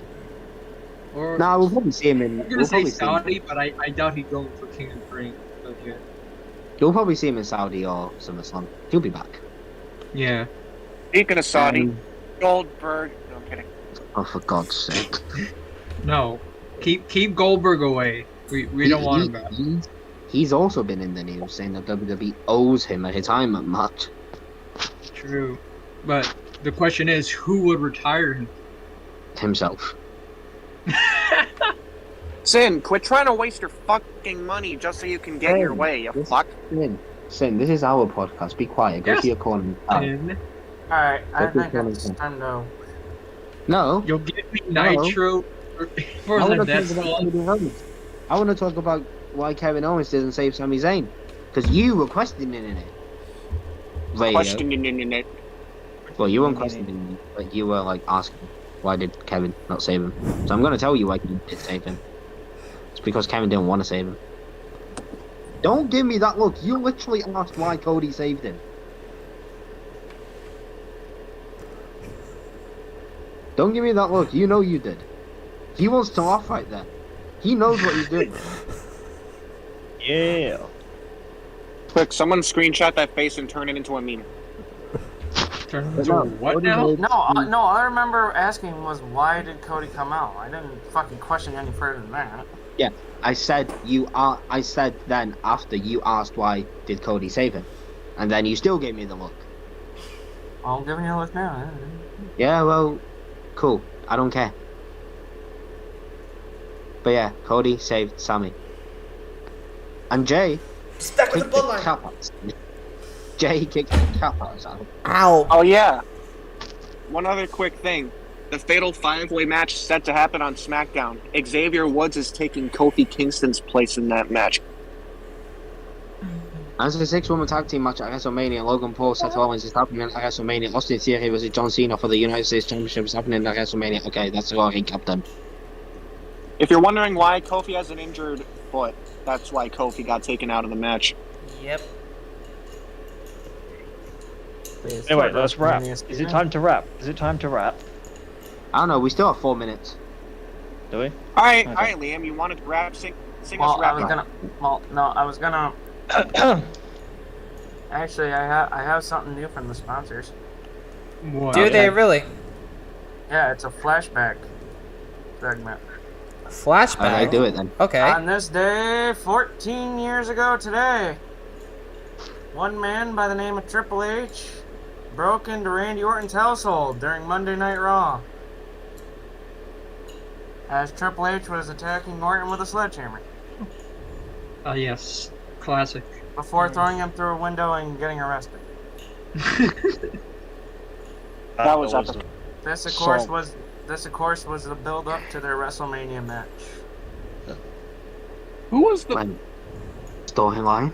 Or, No, we'll probably see him in. I'm gonna We'll say probably see him. Saudi, but I doubt he's going for King of the Ring. Okay. You'll probably see him in Saudi or SummerSlam. He'll be back. Yeah. Speaking of Saudi, Um, Goldberg. No, I'm kidding. Oh, for God's sake. No. Keep Goldberg away. We don't want him back. He's also been in the news saying that WWE owes him a retirement match. True. But the question is, who would retire him? Himself. Sin, quit trying to waste your fucking money just so you can get your way, you This- fuck. Sin, this is our podcast. Be quiet. Go Yes. to your corner. And Alright, I What is think going it's on? time to... No. you'll give me Nitro for I the want to Death talk about Squad. Kevin Owens. I want to talk about why Kevin Owens didn't save Sami Zayn. Because you were questioning it. Radio. Questioning it. Well, you weren't questioning it, but you were like asking, why did Kevin not save him? So I'm going to tell you why he did save him. It's because Kevin didn't want to save him. Don't give me that look. You literally asked why Cody saved him. Don't give me that look. You know you did. He wants to laugh right there. He knows what he's doing. Yeah. Quick, someone screenshot that face and turn it into a meme. Turn him But into no, what Cody now? made- No, all I remember asking was why did Cody come out? I didn't fucking question any further than that. I said I said then after you asked why did Cody save him, and then you still gave me the look. I'm giving you a look now. Yeah, well, cool. I don't care. But yeah, Cody saved Sammy, and Jay He's back with the kicked the bloodline. crap out of Sammy. Jay kicked the crap out of Sammy. Ow. Oh yeah. One other quick thing. The Fatal 5-Way match set to happen on SmackDown. Xavier Woods is taking Kofi Kingston's place in that match. As a 6-woman tag team match at WrestleMania, Logan Paul, Seth Rollins is happening at WrestleMania. Austin Theory versus John Cena for the United States Championship is happening at WrestleMania. Okay, that's all I recapped then. If you're wondering why Kofi has an injured foot, that's why Kofi got taken out of the match. Yep. Anyway, let's wrap. Is it time to wrap? Is it time to wrap? I don't know, we still have 4 minutes. Do we? All right, Okay. Liam, you wanted to rap? Sing Well, us rap. I was gonna. Actually, I have something new from the sponsors. What? Do they really? Yeah, it's a flashback segment. Flashback. I do it then. Okay. On this day, 14 years ago today, one man by the name of Triple H broke into Randy Orton's household during Monday Night Raw, as Triple H was attacking Orton with a sledgehammer Yes. Classic. before throwing him through a window and getting arrested. That was epic. This, of course, was the build-up to their WrestleMania match. Who was the? When storyline.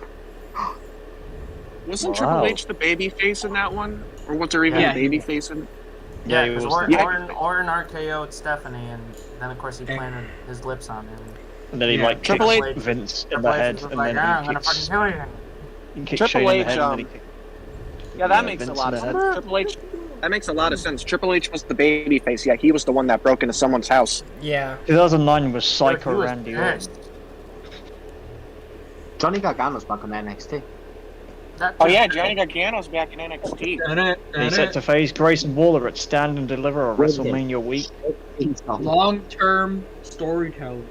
Wasn't Wow. Triple H the baby face in that one, or was there even Yeah. a baby face in? Yeah, he because was Orton RKO'd Stephanie, and then of course he planted his lips on him. And then he Yeah. like kicked Triple H- Vince in Triple the H head, was and like, then I'm he gonna kicked, fucking kill you. he kicked Triple Shane in the H, head, and then he kicked Yeah, that makes a Vince lot in of the sense. head. Triple H. That makes a lot of sense. Triple H was the baby face. Yeah, he was the one that broke into someone's house. Yeah. 2009 was Dude, Psycho he was Randy Orton. pissed. Johnny Gargano's back on NXT. That Oh dude- yeah, Johnny Gargano's back in NXT. He's set to face Grayson Waller at Stand and Deliver on With him. WrestleMania week. Long-term storytelling.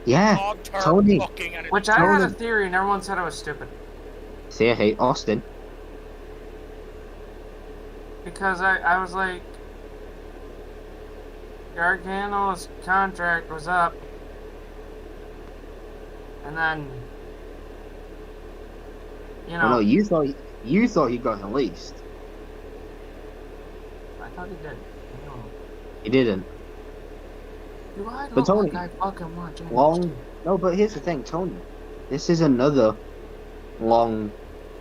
Yeah, Long-term Tony. booking and Which I had a Tony. theory, and everyone said it was stupid. see, I hate Austin. Because I was like, Gargano's contract was up, and then, you Oh, no, know, you thought he got released. I thought he did. I don't know. He didn't. Do I But look Tony, like I fucking watch NXT? Long. No, but here's the thing, Tony. This is another long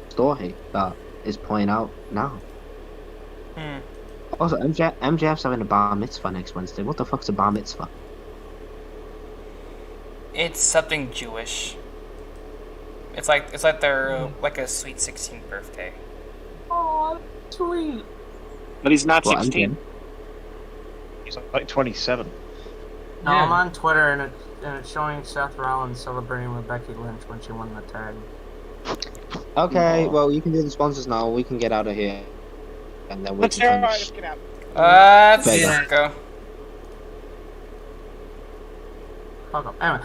story that is playing out now. Hmm. Also, MJF's having a bar mitzvah next Wednesday. What the fuck's a bar mitzvah? It's something Jewish. It's like their like a sweet 16th birthday. Oh, sweet. But he's not Well, 16. He's like 27. No, Yeah. I'm on Twitter, and it's showing Seth Rollins celebrating with Becky Lynch when she won the tag. Okay, well, you can do the sponsors now. We can get out of here. And then we Let's can let's finish. get out. Let's Vega. go. Fuck up. Anyway,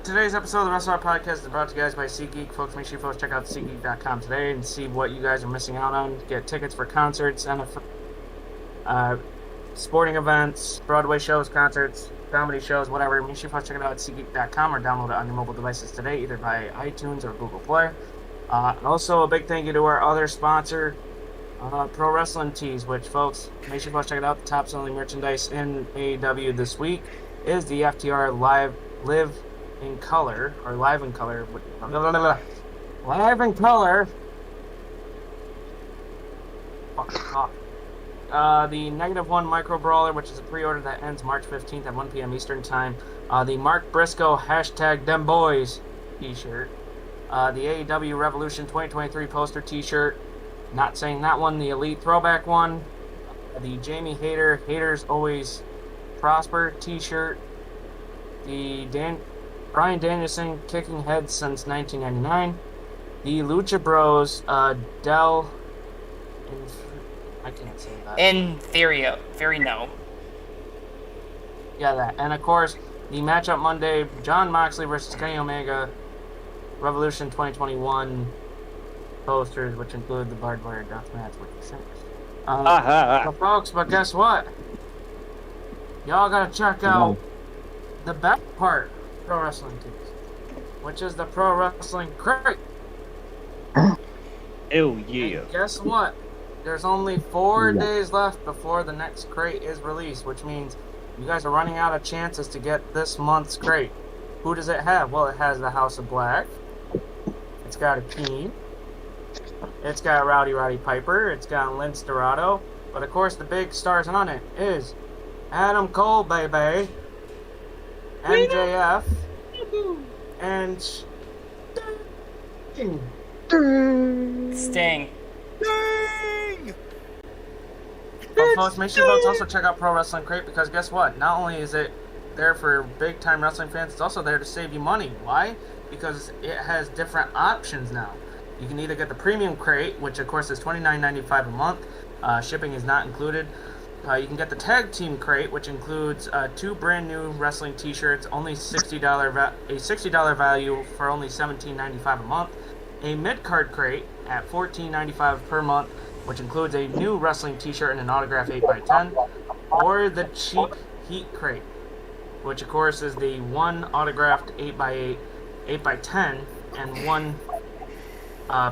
today's episode of the Wrestle Arc Podcast is brought to you guys by SeatGeek. Folks, make sure you folks check out SeatGeek.com today and see what you guys are missing out on. Get tickets for concerts, NFL, sporting events, Broadway shows, concerts, comedy shows, whatever. Make sure you folks check it out at SeatGeek.com or download it on your mobile devices today, either by iTunes or Google Play. And also, a big thank you to our other sponsor, Pro Wrestling Tees, which, folks, make sure you folks check it out. The top selling merchandise in AEW this week is the FTR Live in Color. Live in Color. The -1 Micro Brawler, which is a pre-order that ends March 15th at 1 p.m. Eastern Time. The Mark Briscoe #ThemBoys t-shirt. The AEW Revolution 2023 poster t-shirt. Not saying that one, the Elite Throwback one. The Jamie Hayter Haters Always Prosper t-shirt. The Bryan Danielson Kicking Heads Since 1999. The Lucha Bros Del... I can't say that. In theory, very no. Yeah, that. And of course, The matchup Monday, John Moxley versus Kenny Omega, Revolution 2021 posters, which include the barbed wire death match with the Singers. So folks, but guess what? Y'all gotta check out the best part of Pro Wrestling Tees, which is the Pro Wrestling Crate. Ew, yeah. And guess what? There's only 4 days left before the next crate is released, which means you guys are running out of chances to get this month's crate. Who does it have? Well, it has the House of Black. It's got Akeem. It's got Rowdy Piper. It's got Lince Dorado. But of course, the big stars on it is Adam Cole, baby, MJF, and Sting. But folks, make sure folks also check out Pro Wrestling Crate, because guess what? Not only is it there for big time wrestling fans, it's also there to save you money. Why? Because it has different options now. You can either get the premium crate, which of course is $29.95 a month. Shipping is not included. You can get the tag team crate, which includes 2 brand new wrestling t-shirts, only $60 value for only $17.95 a month. A mid-card crate at $14.95 per month, which includes a new wrestling t-shirt and an autograph 8x10. Or the cheap heat crate, which of course is the one autographed 8x8, 8x10, and one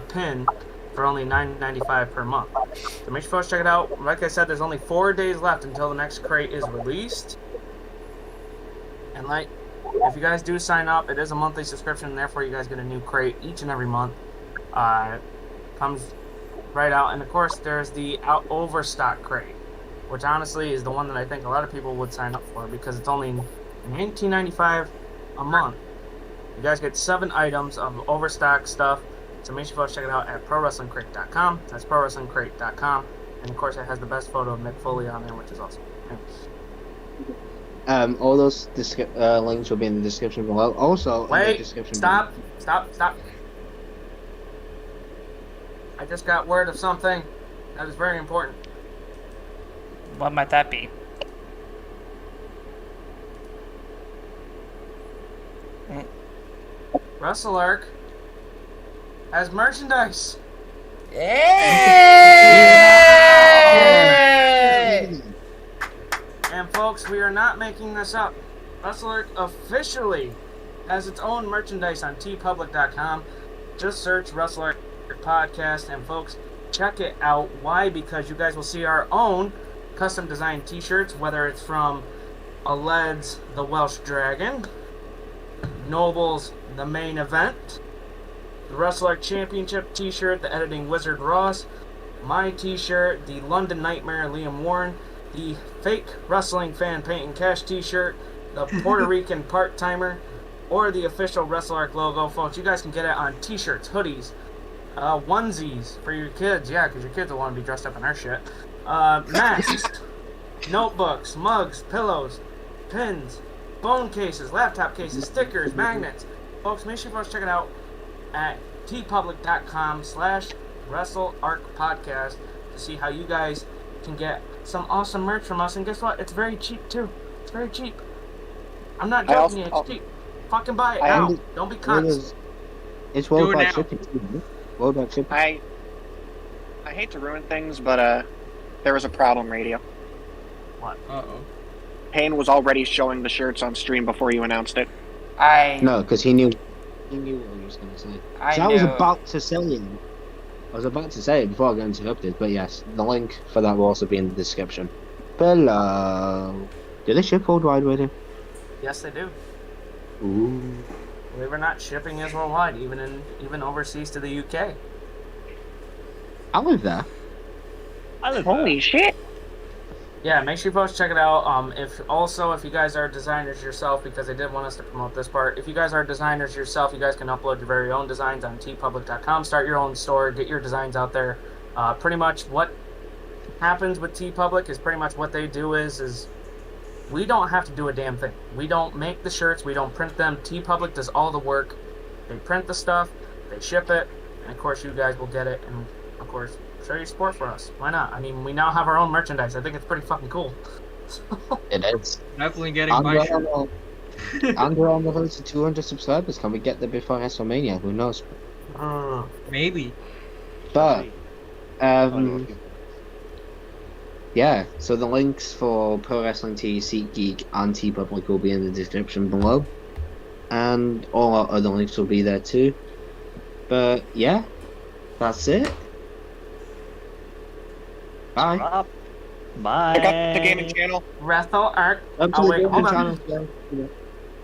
pin for only $9.95 per month. So make sure folks check it out. Like I said, there's only 4 days left until the next crate is released. And if you guys do sign up, it is a monthly subscription, and therefore you guys get a new crate each and every month. Comes right out. And of course, there's the overstock crate, which honestly is the one that I think a lot of people would sign up for, because it's only $19.95 a month. You guys get 7 items of overstock stuff. So make sure you folks check it out at ProWrestlingCrate.com. That's ProWrestlingCrate.com. And of course, it has the best photo of Mick Foley on there, which is awesome. All those links will be in the description below. Also, in the description stop. I just got word of something that is very important. What might that be? Wrestle Arc has merchandise. Hey! And folks, we are not making this up. Wrestle Arc officially has its own merchandise on tpublic.com. Just search Wrestle Arc Podcast, and folks, check it out. Why? Because you guys will see our own custom designed t-shirts, whether it's from Aled's The Welsh Dragon, Noble's The Main Event, the Wrestle Arc Championship t-shirt, the Editing Wizard Ross, my t-shirt, the London Nightmare Liam Warren, the Fake Wrestling Fan Paint and Cash t-shirt, the Puerto Rican Part-Timer, or the official Wrestle Arc logo. Folks, you guys can get it on t-shirts, hoodies, onesies for your kids, because your kids will want to be dressed up in our shit, masks, notebooks, mugs, pillows, pins, phone cases, laptop cases, stickers, magnets. Folks, make sure you folks check it out at tpublic.com/Wrestle Arc Podcast to see how you guys can get some awesome merch from us. And guess what? It's very cheap too. It's very cheap. I'm not joking. It's cheap. Fucking buy it now. Don't be cunts. It's worldwide shipping. Worldwide shipping. I hate to ruin things, but there was a problem, Radio. What? Uh-oh. Payne was already showing the shirts on stream before you announced it. No, because he knew what he was going to say. I was about to say it. I was about to say it before I got interrupted, but yes, the link for that will also be in the description below. Do they ship worldwide with him? Yes, they do. Ooh. Believe it or not, shipping is worldwide, even overseas to the UK. I live there. Holy shit! Yeah, make sure you folks check it out. If you guys are designers yourself, because they did want us to promote this part, if you guys are designers yourself, you guys can upload your very own designs on tpublic.com. Start your own store, get your designs out there. Pretty much what happens with TeePublic is pretty much what they do is we don't have to do a damn thing. We don't make the shirts, we don't print them. TeePublic does all the work. They print the stuff, they ship it, and of course you guys will get it, and of course show your support for us. Why not? I mean, we now have our own merchandise. I think it's pretty fucking cool. It is. Definitely getting my shirt. And we're on the road to 200 subscribers. Can we get there before WrestleMania? Who knows? Maybe. But, yeah, so the links for Pro Wrestling Tee, SeatGeek, and TeePublic will be in the description below. And all our other links will be there too. But, yeah, that's it. Bye. Bye. Check out the gaming channel. Wrestle Arc. Up to Oh, the wait, gaming hold on. channel. Yeah.